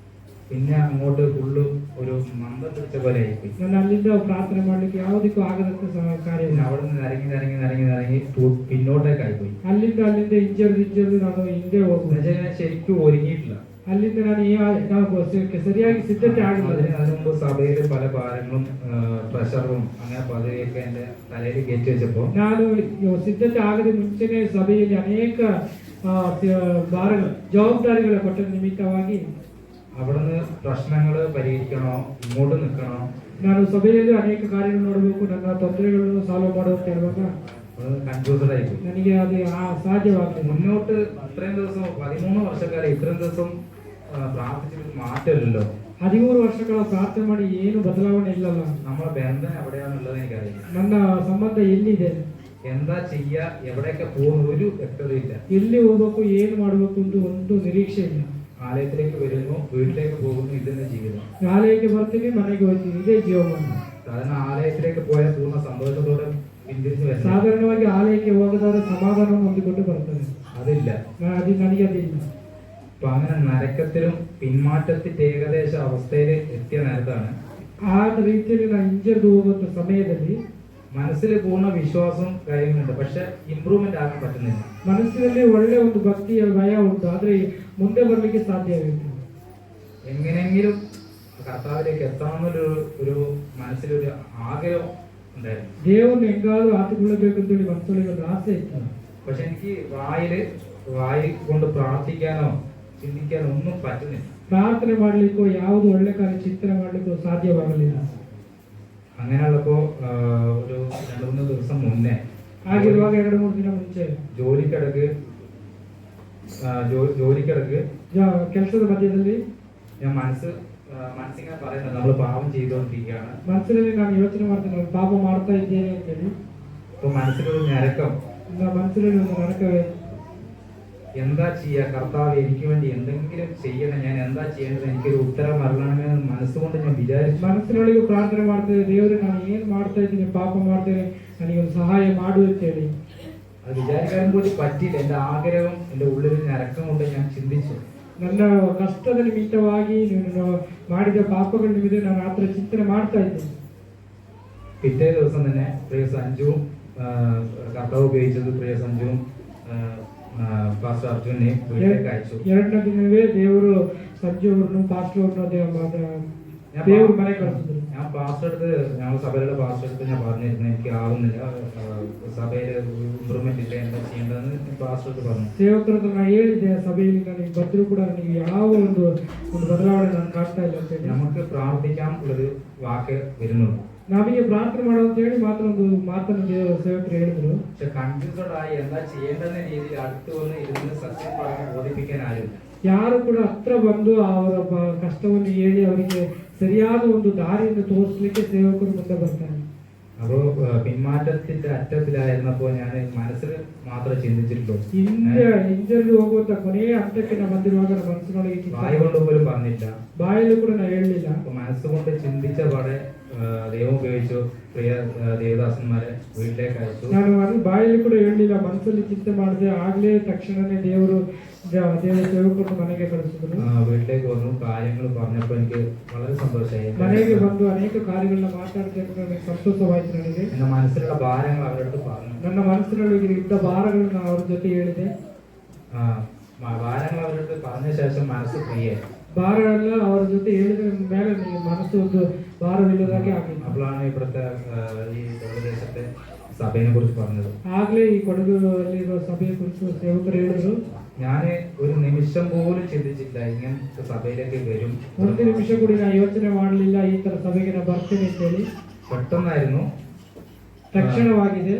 പിന്നെ അങ്ങോട്ട് ഫുള്ള് ഒരു മന്ദം പിടിച്ച പോലെ ആയിപ്പോയി. ನನ್ನ ಅಲ್ಲಿಂದ ಪ್ರಾರ್ಥನೆ ಮಾಡ್ಲಿಕ್ಕೆ ಯಾವುದಕ್ಕೂ ಆಗದಂತ ಕಾರ್ಯ. അവിടെ നിന്ന് ഇറങ്ങി പിന്നോട്ടേക്കായിപ്പോയി. ಅಲ್ಲಿಂದ ಇಂಜರ್ದು ನಾನು ಹಿಂದೆ ಹೋಗುದು. ഞാൻ ശരിക്കും ഒരുങ്ങിയിട്ടില്ല. ಅಲ್ಲಿಂದ ನಾನು ಸರಿಯಾಗಿ ಸಿದ್ಧತೆ ಆಗಿಲ್ಲ. അതിനു മുമ്പ് സഭയിൽ പല ഭാരങ്ങളും പ്രഷറും അങ്ങനെ പദവിയൊക്കെ എന്റെ തലയിൽ കയറ്റി വെച്ചപ്പോ ನಾನು ಸಿದ್ಧತೆ ಆಗದ ಮುಂಚೆನೆ ಸಭೆಯಲ್ಲಿ ಅನೇಕ ಭಾರಗಳು ಜವಾಬ್ದಾರಿಗಳ ಕೊಟ್ಟ ನಿಮಿತ್ತವಾಗಿ അവിടുന്ന് പ്രശ്നങ്ങള് പരിഹരിക്കണോ, ഇങ്ങോട്ട് നിൽക്കണോ, ನಾನು ಸಭೆಯಲ್ಲಿ ಅನೇಕ ಕಾರ್ಯಗಳು ನೋಡಬೇಕು, ನನ್ನ ತೊಂದರೆಗಳನ್ನು ಸಾಲ್ವ್ ಮಾಡುವಂತ ಹೇಳುವಾಗ കൺഫ്യൂസ്ഡ് ആയിപ്പോയി. ನನಗೆ ಅದು ಸಾಧ್ಯವಾಗ್ತದೆ. മുന്നോട്ട് ഇത്രയും ദിവസം 13 വർഷക്കാലം ഇത്രയും ദിവസം പ്രാർത്ഥിച്ചിട്ട് മാറ്റമില്ലല്ലോ. 13 ವರ್ಷಗಳ ಪ್ರಾರ್ಥನೆ ಮಾಡಿ ಏನು ಬದಲಾವಣೆ ಇಲ್ಲಲ್ಲ. നമ്മുടെ ബന്ധം എവിടെയാണുള്ളത് എനിക്കറിയില്ല. ನನ್ನ ಸಂಬಂಧ ಎಲ್ಲಿದೆ, എന്താ ചെയ്യാ, എവിടെയൊക്കെ പോകുന്ന ഒരു വ്യക്തതയില്ല. ಎಲ್ಲಿ ಹೋಗ್ಬೇಕು, ಏನು ಮಾಡಬೇಕು ಅಂತ ಒಂದು ನಿರೀಕ್ಷೆ ಇಲ್ಲ. ആലയത്തിലേക്ക് വരുന്നു, വീട്ടിലേക്ക് പോകുന്നു, ഇതെന്നെ ജീവിതം. ಆಲಯಕ್ಕೆ ಬರ್ತೀನಿ, ಮನೆಗೆ ಹೋಗ್ತೀನಿ, ಇದೇ ಜೀವಮಾನ. സാധാരണ ആലയത്തിലേക്ക് പോയ പൂർണ്ണ സന്തോഷത്തോടെ പിന്തിരിച്ച് വരണം. ಸಾಧಾರಣವಾಗಿ ಆಲಯಕ್ಕೆ ಹೋಗದವರ ಸಮಾಧಾನವನ್ನು ಹೊಂದಿಕೊಂಡು ಬರ್ತಾರೆ. അതില്ല. ಅದು ನನಗೆ ಅದಿಲ್ಲ. അപ്പൊ അങ്ങനെ നരക്കത്തിലും പിന്മാറ്റത്തിന്റെ ഏകദേശ അവസ്ഥയിൽ എത്തിയ നേരത്താണ് ಆ ರೀತಿಯಲ್ಲಿ ನಾನು ಹಿಂಜರಿದು ಹೋಗುವಂತ ಸಮಯದಲ್ಲಿ മനസ്സിൽ പൂർണ്ണ വിശ്വാസവും കാര്യങ്ങളുണ്ട്, പക്ഷെ ഇമ്പ്രൂവ്മെന്റ് ആകാൻ പറ്റുന്നില്ല. ಮನಸ್ಸಿನಲ್ಲಿ ಒಳ್ಳೆ ಒಂದು ಭಕ್ತಿಯ ಭಯ ಉಂಟು, ಆದ್ರೆ ಮುಂದೆ ಬರ್ಲಿಕ್ಕೆ ಸಾಧ್ಯವಿಲ್ಲ. എങ്ങനെയെങ്കിലും കർത്താവിലേക്ക് എത്തണമെന്നൊരു ഒരു മനസ്സിലൊരു ആഗ്രഹം ഉണ്ടായിരുന്നു. ದೇವರನ್ನು ಹೆಂಗಾದ್ರೂ ಆತುಕೊಳ್ಳಬೇಕು ಅಂತೇಳಿ ಮನಸ್ಸಲ್ಲಿ ಒಂದು ಆಸೆ ಇತ್ತು. പക്ഷെ എനിക്ക് വായി കൊണ്ട് പ്രാർത്ഥിക്കാനോ ചിന്തിക്കാനോ ഒന്നും പറ്റുന്നില്ല. ಪ್ರಾರ್ಥನೆ ಮಾಡ್ಲಿಕ್ಕೋ ಯಾವುದು ಒಳ್ಳೆ ಕಾರ್ಯ ಚಿಂತನೆ ಮಾಡ್ಲಿಕ್ಕೋ ಸಾಧ್ಯವಾಗಲಿಲ್ಲ. അങ്ങനെയുള്ളപ്പോ ഒരു 2-3 ദിവസം മുന്നേ ಆಗಿರುವಾಗ 2-3 ದಿನ ಮುಂಚೆ ജോലിക്കിടക്ക് ಕೆಲಸದ ಮಧ್ಯದಲ್ಲಿ ഞാൻ മനസ്സിങ്ങനെ പറയുന്നത് നമ്മൾ പാപം ചെയ്തുകൊണ്ടിരിക്കുകയാണ്. ಮನಸ್ಸಿನಲ್ಲಿ ನಾನು ಯೋಚನೆ ಮಾಡ್ತೇನೆ ನಾನು ಪಾಪ ಮಾಡ್ತಾ ಇದ್ದೇನೆ ಅಂತ ಹೇಳಿ. അപ്പൊ മനസ്സിലൊരു ഞരക്കം, മനസ്സിലൊരു നരക്കവേ, എന്താ ചെയ്യാ കർത്താവ്, എനിക്ക് വേണ്ടി എന്തെങ്കിലും ചെയ്യണം, ഞാൻ എന്താ ചെയ്യേണ്ടത്, എനിക്കൊരു ഉത്തരം വരണമെന്ന് മനസ്സുകൊണ്ട് ഞാൻ വിചാരിച്ചു. ಮನಸ್ಸಿನೊಳಗೆ ಪ್ರಾರ್ಥನೆ ಮಾಡ್ತೇವೆ, ದೇವರು ನಾನು ಏನ್ ಮಾಡ್ತಾ ಇದ್ದೀನಿ, ಪಾಪ ಮಾಡ್ತೇನೆ, ನನಗೊಂದು ಸಹಾಯ ಮಾಡು ಅಂತ ಹೇಳಿ. അത് വിചാരിക്കാൻ കൂടി പറ്റിയില്ല. എന്റെ ആഗ്രഹം, എന്റെ ഉള്ളിൽ ഞരക്കം കൊണ്ട് ഞാൻ ചിന്തിച്ചു. ನನ್ನ ಕಷ್ಟದ ನಿಮಿತ್ತವಾಗಿ ನೀನು ಮಾಡಿದ ಪಾಪಗಳ ನಿಮಿತ್ತ ನಾನು ಆ ಥರ ಚಿಂತನೆ ಮಾಡ್ತಾ ಇದ್ದೀನಿ. പിറ്റേ ദിവസം തന്നെ പ്രിയ സഞ്ജുവും കർത്താവ് ഉപയോഗിച്ചത് പ്രിയ സഞ്ജുവും പാസ്റ്റർ അർജുനെ വീട്ടിലേക്ക് അയച്ചു. 2ನೇ ದಿನವೇ ದೇವರು ಸಂಜು ಅವ್ರನ್ನು ಪಾಸ್ಟರ್ ಅವ್ರನ್ನ ದೇವರು ಮನೆ ಕಳಿಸಿದ್ರು. ഞാൻ പാസ്റ്റർ അടുത്ത്, ഞങ്ങൾ സഭയിലുള്ള പാസ്റ്റർ അടുത്ത് ഞാൻ പറഞ്ഞിരുന്നു എനിക്ക് ആവുന്നില്ല, സഭയിൽ ഇമ്പ്രൂവ്മെന്റ് ഇല്ല, എന്താ ചെയ്യേണ്ടതെന്ന് പാസ്റ്റർ അടുത്ത് പറഞ്ഞു. ಸೇವಕರ ಹತ್ರ ನಾನು ಹೇಳಿದ್ದೆ, ಸಭೆಯಲ್ಲಿ ನನಗೆ ಬಂದರೂ ಕೂಡ ನನಗೆ ಯಾವ ಒಂದು ಬದಲಾವಣೆ ನಾನು ಕಾಣ್ತಾ ಇಲ್ಲ ಅಂತ ಹೇಳಿ. നമുക്ക് പ്രാർത്ഥിക്കാം ഉള്ളൊരു വാക്ക് വരുന്നുള്ളൂ. ನಮಗೆ ಪ್ರಾರ್ಥನೆ ಮಾಡೋ ಅಂತ ಹೇಳಿ ಮಾತ್ರ ಒಂದು ಮಾತನ್ನು ಸೇವಕರು ಹೇಳಿದ್ರು. പക്ഷെ കൺഫ്യൂസ്ഡ് ആയി എന്താ ചെയ്യേണ്ടെന്ന രീതിയിൽ അടുത്ത് വന്ന് ഇരുന്ന് സത്യം പറഞ്ഞ് ബോധിപ്പിക്കാൻ ആരും. ಯಾರು ಕೂಡ ಹತ್ರ ಬಂದು ಅವರ ಕಷ್ಟವನ್ನು ಹೇಳಿ ಅವರಿಗೆ ಸರಿಯಾದ ಒಂದು ದಾರಿಯನ್ನು ತೋರಿಸಲಿಕ್ಕೆ ಸೇವಕರು ಮುಂದೆ ಬರ್ತಾರೆ. അപ്പോ പിന്മാറ്റത്തിന്റെ അറ്റത്തിലായിരുന്നപ്പോ ഞാൻ മനസ്സിൽ മാത്രമേ ചിന്തിച്ചിട്ടുള്ളൂ. ಹಿಂಜರಿದು ಹೋಗುವಂತ ಕೊನೆಯ ಹಂತಕ್ಕೆ ನಾವು ಬಂದಿರುವಾಗ ನಮ್ಮ ಮನಸ್ಸಿನೊಳಗೆ വായ കൊണ്ട് പോലും പറഞ്ഞില്ല, ಬಾಯಲ್ಲಿ ಕೂಡ ನಾವು ಹೇಳಲಿಲ್ಲ. മനസ്സുകൊണ്ട് ചിന്തിച്ച പാടെ ദൈവം ഉപയോഗിച്ചു പ്രിയ ദേവദാസന്മാരെ വീട്ടിലേക്ക് അയച്ചു. ನಾನು ಅದು ಬಾಯಲ್ಲಿ ಕೂಡ ಹೇಳಲಿಲ್ಲ, ಮನಸ್ಸಲ್ಲಿ ಚಿಂತೆ ಮಾಡಿದೆ, ಆಗ್ಲೇ ತಕ್ಷಣನೇ ದೇವರು ಸೇವಕರನ್ನು ಮನೆಗೆ ಕಳಿಸಿದ್ರು. വീട്ടിലേക്ക് വന്നു, കാര്യങ്ങൾ പറഞ്ഞപ്പോൾ എനിക്ക് വളരെ സന്തോഷമായി. ಮನೆಗೆ ಬಂದು ಅನೇಕ ಕಾರ್ಯಗಳನ್ನ ಮಾತಾಡ್ತಿದ್ರೆ ನನಗೆ ಸಂತೋಷವಾಯಿತು. ನನಗೆ എന്റെ മനസ്സിലുള്ള ഭാരങ്ങൾ അവരുടെ പറഞ്ഞു. ನನ್ನ ಮನಸ್ಸಿನೊಳಗೆ ಇದ್ದ ಭಾರಗಳನ್ನ ಅವ್ರ ಜೊತೆ ಹೇಳಿದೆ. ഭാരങ്ങൾ അവരുടെ പറഞ്ഞ ശേഷം മനസ്സ് ഫ്രീ ആയി. ಭಾರ ಎಲ್ಲ ಅವರ ಜೊತೆ ಹೇಳಿದ ಮೇಲೆ ನಿಮಗೆ ಮನಸ್ಸು ಒಂದು ಭಾರವಿಲ್ಲದಾಗೆ ಆಗಿತ್ತು. അപ്പോഴാണ് ഇവിടുത്തെ ഈ ദേശത്തെ സഭയെ കുറിച്ച് പറഞ്ഞത്. ಆಗ್ಲೇ ಈ ಕೊಡಗಲ್ಲಿರುವ ಸಭೆಯ ಕುರಿತು ಸೇವಕರು ಹೇಳಿದ್ರು. ഞാൻ ഒരു നിമിഷം പോലും ചിന്തിച്ചില്ല ഇങ്ങനത്തെ സഭയിലേക്ക് വരും. ಒಂದು ನಿಮಿಷ ಕೂಡ ನಾನು ಯೋಚನೆ ಮಾಡಲಿಲ್ಲ ಈ ತರ ಸಭೆಗೆ ನಾನು ಬರ್ತೇನೆ ಅಂತ ಹೇಳಿ. പെട്ടെന്നായിരുന്നു, ತಕ್ಷಣವಾಗಿದೆ.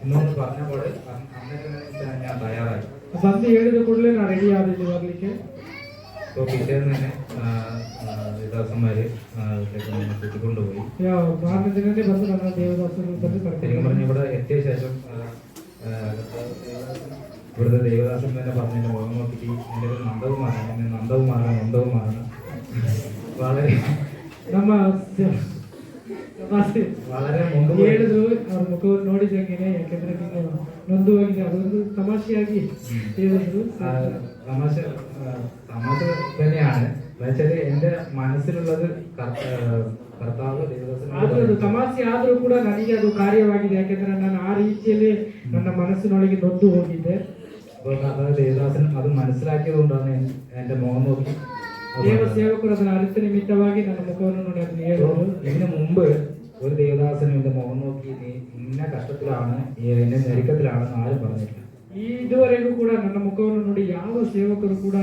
ಇನ್ನೊಂದು പറഞ്ഞപ്പോൾ അന്നേരം ഞാൻ തയ്യാറായി. ಬಂದು ಹೇಳಿದ ಕೂಡಲೇ ನಾನು ರೆಡಿ ಆದಿದ್ದು ಬರ್ಲಿಕ್ಕೆ. അപ്പോൾ പിറ്റേന്ന് തന്നെ ദേവദാസന്മാര് കൂട്ടിക്കൊണ്ടുപോയി. ಮಾರನೇ ದಿನನೇ ಬಂದು ನನ್ನ ದೇವದಾಸರು ಬಂದು ശരിക്കും പറഞ്ഞ ഇവിടെ എത്തിയ ശേഷം ഇവിടുത്തെ ദേവദാസൻ തന്നെ പറഞ്ഞു, എന്റെ മുഖം നോക്കിയിട്ട് എന്റെ ഒരു നന്ദവും മാറണം വളരെ ನಮ್ಮ വളരെ മുമ്പ് ಹೇಳಿದ್ರು. ಅವ್ರ ಮುಖವನ್ನು ನೋಡಿದಂಗೆನೆ, ಯಾಕಂದ್ರೆ ನೀನು ನೊಂದು ಹೋಗಿದೆ, ಅದೊಂದು ತಮಾಷೆಯಾಗಿ ಹೇಳಿದ್ರು. തമാശ തന്നെയാണ്. എന്നുവെച്ചാല് എന്റെ മനസ്സിലുള്ളത് കർത്താവ് ಆದ್ರೂ ಅದು ತಮಾಷೆ ಆದ್ರೂ ಕೂಡ ನನಗೆ ಅದು ಕಾರ್ಯವಾಗಿದೆ, ಯಾಕಂದ್ರೆ ನಾನು ಆ ರೀತಿಯಲ್ಲಿ ನನ್ನ ಮನಸ್ಸಿನೊಳಗೆ ನೊಂದು ಹೋಗಿದ್ದೆ. അപ്പോൾ കർത്താവ് ദേവദാസൻ അത് മനസ്സിലാക്കിയത് കൊണ്ടാണ് എന്റെ മുഖം നോക്കി ದೇವ ಸೇವಕರು ಅದನ್ನ ಅರಿತ ನಿಮಿತ್ತವಾಗಿ ನನ್ನ ಮುಖವನ್ನು ನೋಡಿ ಅದನ್ನ ಹೇಳಿದ್ರು. ഇതിനു മുമ്പ് ഒരു ദേവദാസനും എന്റെ മുഖം നോക്കി നീ ഇന്ന കഷ്ടത്തിലാണ്, എന്നെ ഞെരുക്കത്തിലാണെന്ന് ആരും പറഞ്ഞില്ല. ಇದುವರೆಗೂ ಕೂಡ ನನ್ನ ಮುಖವನ್ನು ನೋಡಿ ಯಾವ ಸೇವಕರು ಕೂಡ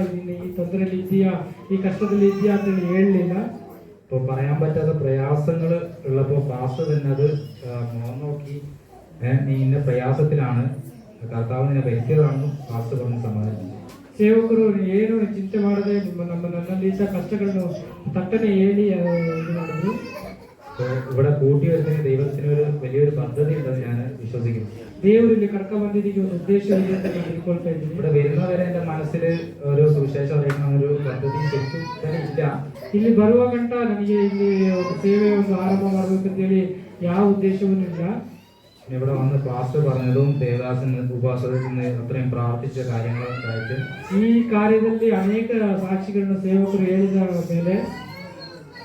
ಈ ತೊಂದರೆಯಲ್ಲಿ ಇದೆಯಾ, ಈ ಕಷ್ಟದಲ್ಲಿ ಇದೆಯಾ ಅಂತ ಹೇಳಲಿಲ್ಲ. ഇപ്പോൾ പറയാൻ പറ്റാത്ത പ്രയാസങ്ങൾ ഉള്ളപ്പോൾ പാസ്റ്റർ തന്നെ അത് മുഖം നോക്കി നീ ഇന്ന പ്രയാസത്തിലാണ്, കർത്താവ് നിന്നെ വരുത്തിയതാണെന്നും പാസ്റ്റർ പറഞ്ഞ് സമാധാനിച്ചു. ಸೇವಕರು ಏನು ಚಿಂತೆ ಮಾಡದೆ ನನ್ನಲ್ಲಿ ಇದ್ದ ಕಷ್ಟಗಳನ್ನು ತಟ್ಟನೆ ಹೇಳಿ ಇದು ಮಾಡಿದ್ರು. ഇവിടെ കൂട്ടിവരുന്നതിന് ദൈവത്തിന് ഒരു വലിയൊരു പദ്ധതി ഉണ്ടെന്ന് ഞാൻ വിശ്വസിക്കുന്നു. ದೇವರು ಇಲ್ಲಿ ಕರ್ಕ ಬಂದಿದ್ದಕ್ಕೆ ಒಂದು ಉದ್ದೇಶವಿದೆ ಅಂತ ನಾನು ತಿಳ್ಕೊಳ್ತಾ ಇದ್ದೀನಿ. ഇവിടെ വരുന്നവരെ എന്റെ മനസ്സിൽ ഒരു സുവിശേഷം അറിയണം ഒരു പദ്ധതി ശരിക്കും തന്നെ ഇല്ല. ಇಲ್ಲಿ ಬರುವ ಗಂಟ ನನಗೆ ಇಲ್ಲಿ ಒಂದು ಸೇವೆ ಒಂದು ಆರಂಭ ಮಾಡಬೇಕಂತೇಳಿ ಯಾವ ಉದ್ದೇಶವೂ ಇಲ್ಲ. ഇവിടെ വന്ന് പാസ്റ്റർ പറഞ്ഞതും ദേവദാസൻ ഉപാസത്തിൽ നിന്ന് അത്രയും പ്രാർത്ഥിച്ച കാര്യങ്ങളൊക്കെ ആയിട്ട് ಈ ಕಾರ್ಯದಲ್ಲಿ ಅನೇಕ ಸಾಕ್ಷಿಗಳನ್ನು ಸೇವಕರು ಹೇಳಿದ ಮೇಲೆ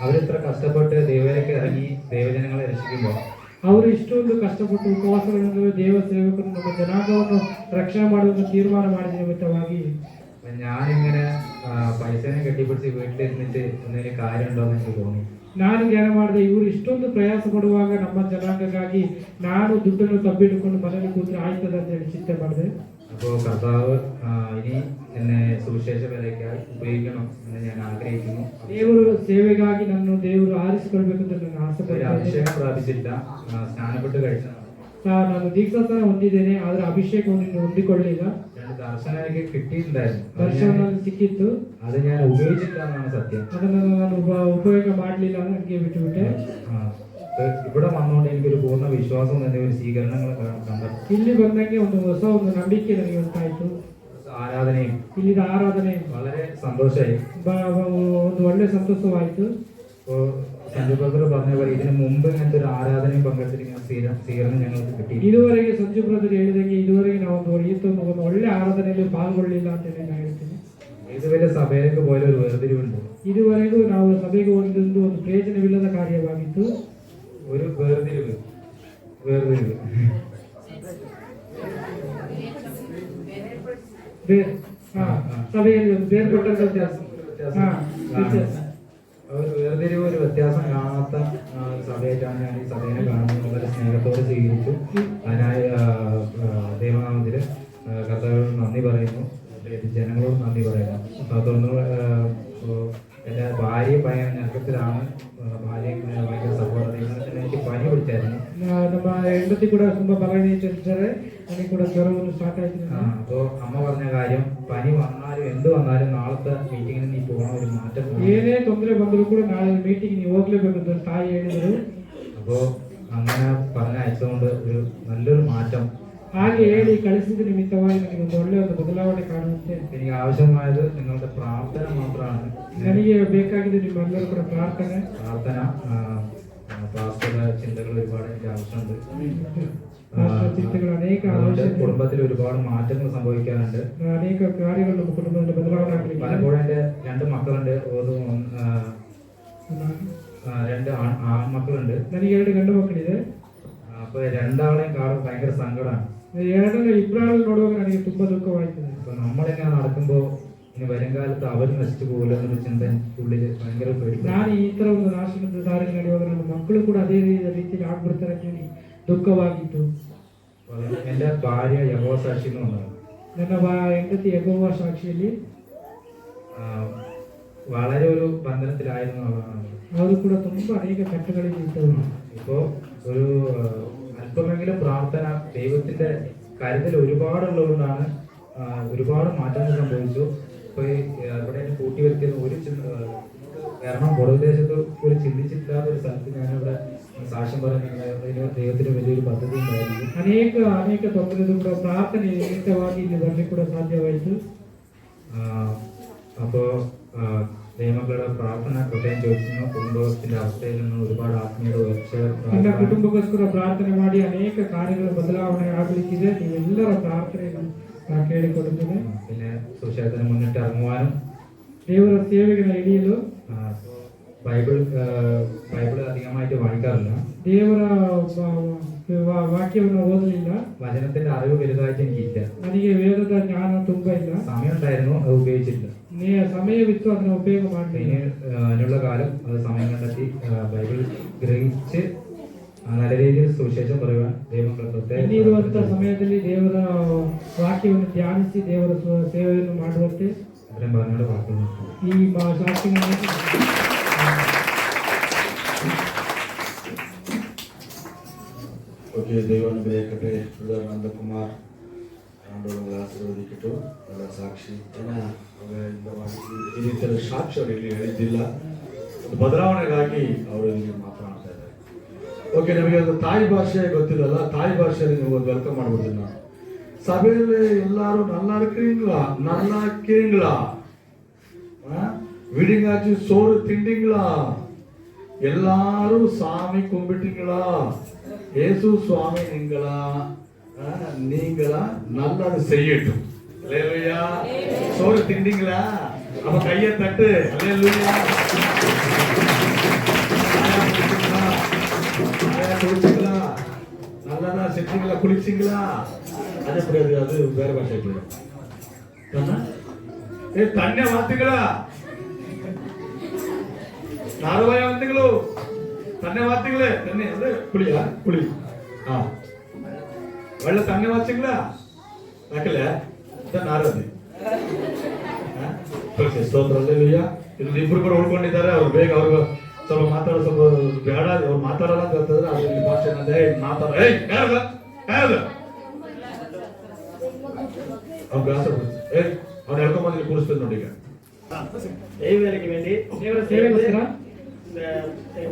അവരിത്ര കഷ്ടപ്പെട്ട് ദൈവത്തിലേക്ക് ഇറങ്ങി ദൈവജനങ്ങളെ രക്ഷിക്കുമ്പോൾ ಅವರು ಇಷ್ಟೊಂದು ಕಷ್ಟಪಟ್ಟು ಉಪವಾಸಗಳನ್ನು ದೇವ ಸೇವಕರು ನಮ್ಮ ಜನಾಂಗವನ್ನು ರಕ್ಷಣೆ ಮಾಡುವ ತೀರ್ಮಾನ ಮಾಡಿದ ನಿಮಿತ್ತವಾಗಿ ഞാനിങ്ങനെ പൈസനെ കെട്ടിപ്പിടിച്ച് വീട്ടിലിരുന്നിട്ട് എന്തെങ്കിലും കാര്യമുണ്ടോ എന്ന് എനിക്ക് തോന്നി. ನಾನು ಧ್ಯಾನ ಮಾಡಿದೆ, ಇವರು ಇಷ್ಟೊಂದು ಪ್ರಯಾಸ ಪಡುವಾಗ ನಮ್ಮ ಜನಾಂಗಕ್ಕಾಗಿ ನಾನು ದುಡ್ಡನ್ನು ತಬ್ಬಿಟ್ಟುಕೊಂಡು ಮನೆಯಲ್ಲಿ ಕೂತ್ರೆ ಆಯ್ತದ ಅಂತ ಹೇಳಿ ಚಿಂತೆ ಮಾಡಿದೆ. അപ്പോൾ കർത്താവ് ഇനി എന്നെ സുവിശേഷ വേലയ്ക്കായി ഉപയോഗിക്കണം എന്ന് ഞാൻ ആഗ്രഹിക്കുന്നു. ದೇವರು ಸೇವೆಗಾಗಿ ನನ್ನ ದೇವರು ಆರಿಸಿಕೊಳ್ಬೇಕು ಅಂತ ನನ್ನ ಆಸೆ. ഒരു അഭിഷേകം പ്രാപിച്ചില്ല, സ്നാനപ്പെട്ട് കഴിച്ചതാണ്. ನಾನು ದೀಕ್ಷಾಸ್ಥಾನ ಹೊಂದಿದ್ದೇನೆ, ಆದ್ರೆ ಅಭಿಷೇಕವನ್ನು ಇನ್ನು ಹೊಂದಿಕೊಳ್ಳಿಲ್ಲ. രണ്ട് ദർശനം എനിക്ക് കിട്ടിയിട്ടുണ്ടായിരുന്നു. ದರ್ಶನ ನನಗೆ ಸಿಕ್ಕಿತ್ತು, അത് ഞാൻ ഉപയോഗിച്ചില്ല എന്നാണ് സത്യം. ಅದನ್ನು ನಾನು ಉಪಯೋಗ ಮಾಡಲಿಲ್ಲ, ನನಗೆ ಬಿಟ್ಟುಬಿಟ್ಟೆ. ഇവിടെ വന്നുകൊണ്ട് എനിക്കൊരു പൂർണ്ണ വിശ്വാസം തന്നെ ഒരു സ്വീകരണങ്ങൾ കണ്ടു. ಇಲ್ಲಿ ಬಂದಂಗೆ ಒಂದು ಹೊಸ ಒಂದು ನಂಬಿಕೆ ನನಗೆ ಉಂಟಾಯಿತು. ആരാധനയും ಇಲ್ಲಿದ ಆರಾಧನೆ വളരെ സന്തോഷമായി. ಒಂದು ಒಳ್ಳೆ ಸಂತೋಷವಾಯಿತು. ഇപ്പോൾ സഞ്ജു ബ്രദർ പറഞ്ഞ പോലെ ഇതിനു മുമ്പ് ഇങ്ങനത്തെ ഒരു ആരാധനയും പങ്കെടുത്തിരിക്കുന്ന സ്വീകരണം ഞങ്ങൾക്ക് കിട്ടി. ಇದುವರೆಗೆ ಸಂಜು ಬ್ರದರ್ ಹೇಳಿದಂಗೆ ಇದುವರೆಗೆ ನಾವು ಒಂದು ಒಳ್ಳೆ ಆರಾಧನೆಯಲ್ಲಿ ಪಾಲ್ಗೊಳ್ಳಿಲ್ಲ ಅಂತ ನಾನು ಹೇಳ್ತೀನಿ. ഇതുവരെ സഭയിലേക്ക് പോയ ഒരു വേർതിരിവുണ്ട്. ಇದುವರೆಗೂ ನಾವು ಸಭೆಗೆ ಒಂದು ಪ್ರಯೋಜನವಿಲ್ಲದ ಕಾರ್ಯವಾಗಿತ್ತು. ഒരു വേർതിരിവ് ಸಭೆಯಲ್ಲಿ ಒಂದು ಬೇರ್ಪಟ್ಟ ವ್ಯತ್ಯಾಸ. ഒരു വേർതിരിവ്, ഒരു വ്യത്യാസം കാണാത്ത സഭയായിട്ടാണ് ഞാൻ ഈ സഭയെ കാണുന്നത്. വളരെ സ്നേഹത്തോടെ സ്വീകരിച്ചു. അതിനായി ദൈവനാമത്തിൽ കർത്താവിനോട് നന്ദി പറയുന്നു, ജനങ്ങളോട് നന്ദി പറയുന്നു. തുടർന്ന് എൻ്റെ ഭാര്യ ഭയങ്കര ഞെരുക്കത്തിലാണ്. ഭാര്യ ഭയങ്കര സപ്പോർട്ട്. എനിക്ക് പനി പിടിച്ചായിരുന്നു. ನಮ್ಮ ಹೆಂಡತಿ ಕೂಡ ತುಂಬಾ ಬಲಗೈತಿದ್ದಾರೆ, ನನಗೆ ಕೂಡ ಜ್ವರವನ್ನು ಸ್ಟಾರ್ಟ್ ಆಯ್ತು. അപ്പോൾ അമ്മ പറഞ്ഞ കാര്യം, പനി വന്നാലും എന്ത് വന്നാലും നാളത്തെ മീറ്റിങ്ങിന് നീ പോകണം, ഒരു മാറ്റം. ಏನೇ ತೊಂದರೆ ಬಂದರೂ ಕೂಡ ನಾಳೆ ಮೀಟಿಂಗ್ ನೀವು ಹೋಗ್ಲೇಬೇಕು ಅಂತ ತಾಯಿ ಹೇಳಿದರು. അപ്പോൾ അങ്ങനെ പറഞ്ഞ അയച്ചുകൊണ്ട് ഒരു നല്ലൊരു മാറ്റം. ಹಾಗೆ ಹೇಳಿ ಕಳಿಸಿದ ನಿಮಿತ್ತವಾಗಿ ನನಗೆ ಒಂದು ಒಳ್ಳೆಯ ಒಂದು ಬದಲಾವಣೆ ಕಾಣುತ್ತೆ. എനിക്ക് ആവശ്യമായത് നിങ്ങളുടെ പ്രാർത്ഥന മാത്രമാണ്. ನನಗೆ ಬೇಕಾಗಿದ್ದು ನಿಮ್ಮೆಲ್ಲರೂ ಕೂಡ ಪ್ರಾರ್ಥನೆ. പ്രാർത്ഥന ചിന്തകൾ ഒരുപാട് എനിക്ക് ആവശ്യമുണ്ട്. ಚಿಂತೆಗಳು ಅನೇಕ കുടുംബത്തിൽ ഒരുപാട് മാറ്റങ്ങൾ സംഭവിക്കാറുണ്ട്. ಅನೇಕ ಕಾರ್ಯಗಳು ನಮ್ಮ ಕುಟುಂಬದಲ್ಲಿ ಬದಲಾವಣೆ ಆಗಲಿಕ್ಕೆ. പലപ്പോഴും എൻ്റെ 2 മക്കളുണ്ട്, രണ്ട് ആൺമക്കളുണ്ട്. ನನಗೆ 2 ಗಂಡು ಮಕ್ಕಳಿದೆ. അപ്പൊ രണ്ടാളെയും കാണുമ്പോൾ ഭയങ്കര സങ്കടമാണ്. ಇಬ್ಬರಾಳು ನೋಡುವಾಗ ನನಗೆ ತುಂಬಾ ದುಃಖವಾಯ್ತದೆ. അപ്പൊ നമ്മളിങ്ങനെ നടക്കുമ്പോ ഇനി വരും കാലത്ത് അവർ നശിച്ചു പോകില്ല എന്നൊരു ചിന്ത ഉള്ളിൽ ഭയങ്കര പേടി. ನಾನು ಈ ತರ ಒಂದು ನಾಶನದ ದಾರಿ ನಡೆಯುವಾಗ ನನ್ನ ಮಕ್ಕಳು ಕೂಡ ಅದೇ ರೀತಿಯಲ್ಲಿ ಆಗ್ಬಿಡ್ತಾರೆ ಅಂತ ಹೇಳಿ ದುಃಖವಾಗಿತ್ತು. എന്റെ ഭാര്യ യഹോവ സാക്ഷി എന്ന് പറഞ്ഞത്, ನನ್ನ ಹೆಂಡತಿ ಯೆಹೋವ ಸಾಕ್ಷಿಯಲ್ಲಿ വളരെ ഒരു ബന്ധനത്തിലായിരുന്നു എന്നുള്ളതാണ്. ಅವರು ಕೂಡ ತುಂಬಾ ಅನೇಕ ಕಟ್ಟುಗಳಿಗೆ ಇದ್ದವರು. ഇപ്പോ ഒരു അല്പമെങ്കിലും പ്രാർത്ഥന, ദൈവത്തിന്റെ കരുതൽ ഒരുപാടുള്ളതുകൊണ്ടാണ് ഒരുപാട് മാറ്റങ്ങൾ സംഭവിച്ചു. ഇപ്പൊ ഇവിടെ കൂട്ടി വരുത്തിയത് കാരണം പുറദേശത്ത് ഒരു ചിന്തിച്ചിട്ടില്ലാത്ത ഒരു സ്ഥലത്ത് ഞാനിവിടെ സാക്ഷ്യം പറയുന്നത് ദൈവത്തിന് വലിയൊരു പദ്ധതി ഉണ്ടായിരുന്നു. ಅನೇಕ ತೊಂದರೆಗಳು ಕೂಡ ಪ್ರಾರ್ಥನೆ ನಿಮಿತ್ತವಾಗಿ ಇಲ್ಲಿ ಬರಲಿಕ್ಕೆ ಕೂಡ ಸಾಧ್ಯವಾಯಿತು. അപ്പോ ദൈവമക്കളുടെ പ്രാർത്ഥന പ്രത്യേകം ചോദിക്കുന്നു. കുടുംബത്തിന്റെ അവസ്ഥയിൽ നിന്ന് ഒരുപാട് ആത്മീയ ഉയർച്ച. ನನ್ನ ಕುಟುಂಬಕ್ಕೋಸ್ಕರ ಪ್ರಾರ್ಥನೆ ಮಾಡಿ ಅನೇಕ ಕಾರ್ಯಗಳ ಬದಲಾವಣೆ ಆಗಲಿಕ್ಕಿದೆ. ನೀವೆಲ್ಲರ ಪ್ರಾರ್ಥನೆಯನ್ನು ಕೇಳಿಕೊಳ್ಳುತ್ತೇನೆ. പിന്നെ സുവിശേഷത്തിന് മുന്നിട്ട് ഇറങ്ങുവാനും ದೇವರ ಸೇವೆಗೆ ಹಿಡಿಯಲು ബൈബിൾ അധികമായിട്ട് വായിക്കാറില്ല. ದೇವರ ವಾಕ್ಯವನ್ನು ಓದಲಿಲ್ಲ. വചനത്തിന്റെ അറിവ് വലുതായിട്ട് എനിക്കില്ല. ನನಗೆ ವೇದದ ಜ್ಞಾನ ತುಂಬಾ ಇಲ್ಲ. സമയം ഉണ്ടായിരുന്നു, അത് ഉപയോഗിച്ചില്ല. ಸಮಯವಿತ್ತು, ಅದನ್ನ ಉಪಯೋಗ ಮಾಡಲಿಲ್ಲ. അതിനുള്ള കാലം അത് സമയം കണ്ടെത്തി ബൈബിൾ ഗ്രഹിച്ച് നല്ല രീതിയിൽ സുവിശേഷം പറയുവാൻ ദൈവങ്ങൾ പ്രത്യേകം ಇರುವಂತಹ ಸಮಯದಲ್ಲಿ ದೇವರ ವಾಕ್ಯವನ್ನು ಧ್ಯಾನಿಸಿ ದೇವರ ಸೇವೆಯನ್ನು ಮಾಡುವಂತೆ അത്രയും പറഞ്ഞോട് വാക്കുന്നു. ಈ ಸಾಕ್ಷಿಗಳನ್ನು ഓക്കെ, ദൈവം അനുഗ്രഹിക്കട്ടെ. നന്ദകുമാർ ಆಂಡೋಳಗಳ ಆಶೀರ್ವದಿಸಿಟ್ಟು ಎಲ್ಲ ಸಾಕ್ಷಿ ಈ ರೀತಿಯ ಸಾಕ್ಷಿ ಅವರು ಇಲ್ಲಿ ಹೇಳಿದ್ದಿಲ್ಲ. ಒಂದು ಬದಲಾವಣೆಗಾಗಿ ಅವರು ಇಲ್ಲಿ ಮಾತನಾಡ್ತಾ ಇದ್ದಾರೆ. ಓಕೆ, ನಮಗೆ ಒಂದು ತಾಯಿ ಭಾಷೆ ಗೊತ್ತಿಲ್ಲಲ್ಲ, ತಾಯಿ ಭಾಷೆಯಲ್ಲಿ ನೀವು ಒಂದು ವೆಲ್ಕಮ್ ಮಾಡ್ಬಿಡ್ತೀನಿ. ನಾನು சபையில எல்லாரும் நல்லா இருக்கிறீங்களா? நல்லா இருக்கீங்களா? விடிங்காச்சு சோறு திண்டீங்களா? எல்லாரும் சாமி கும்பிட்டீங்களா? ஏசு சுவாமி நீங்களா நல்லது செய்யட்டும். அல்லேலூயா. சோறு திண்டீங்களா? அப்ப கையை தட்டு. அல்லேலூயா. குளிச்சிங்களா? நல்லதா செஞ்சீங்களா? குளிச்சிங்களா? அது எப்படி? அது வேற பாஷை. தண்ணே வாத்துங்களா? நாரவாய வந்தீங்களோ? தண்ணே வாத்துங்களே? தண்ணி அது குளியா? குளி. ಒಳ್ಳೆ ತಣ್ಣೆ ವಾಚಿங்களா? ಹಾಕಲ್ಲ ನಾರದಿ. ಸ್ತೋತ್ರ. ಅಲ್ಲೇಲೂಯಾ. ಇಲ್ಲಿ ಇಬ್ರು ಕೂಡ ಉಳ್ಕೊಂಡಿದ್ದಾರೆ. ಅವ್ರು ಬೇಗ ಅವ್ರಿಗೆ ಸ್ವಲ್ಪ ಮಾತಾಡೋ ಸ್ವಲ್ಪ ಬೇಡ. ಅವ್ರು ಮಾತಾಡಲ್ಲ ಅಂತ ಹೇಳ್ತಾರೆ. ಅದ್ರ ಭಾಷೆ ಮಾತಾಡ ಯಾವ್ದು ಅವ್ನು ಕ್ಲಾಸ್ ಅವ್ನು ಹೇಳ್ಕೊಂಬಂದ್ರೆ ಕೂರಿಸ್ತೇನೆ ನೋಡಿ ಈಗ ദൈവവേലയ്ക്ക് വേണ്ടി ದೇವರ ಸೇವೆಗೋಸ್ಕರ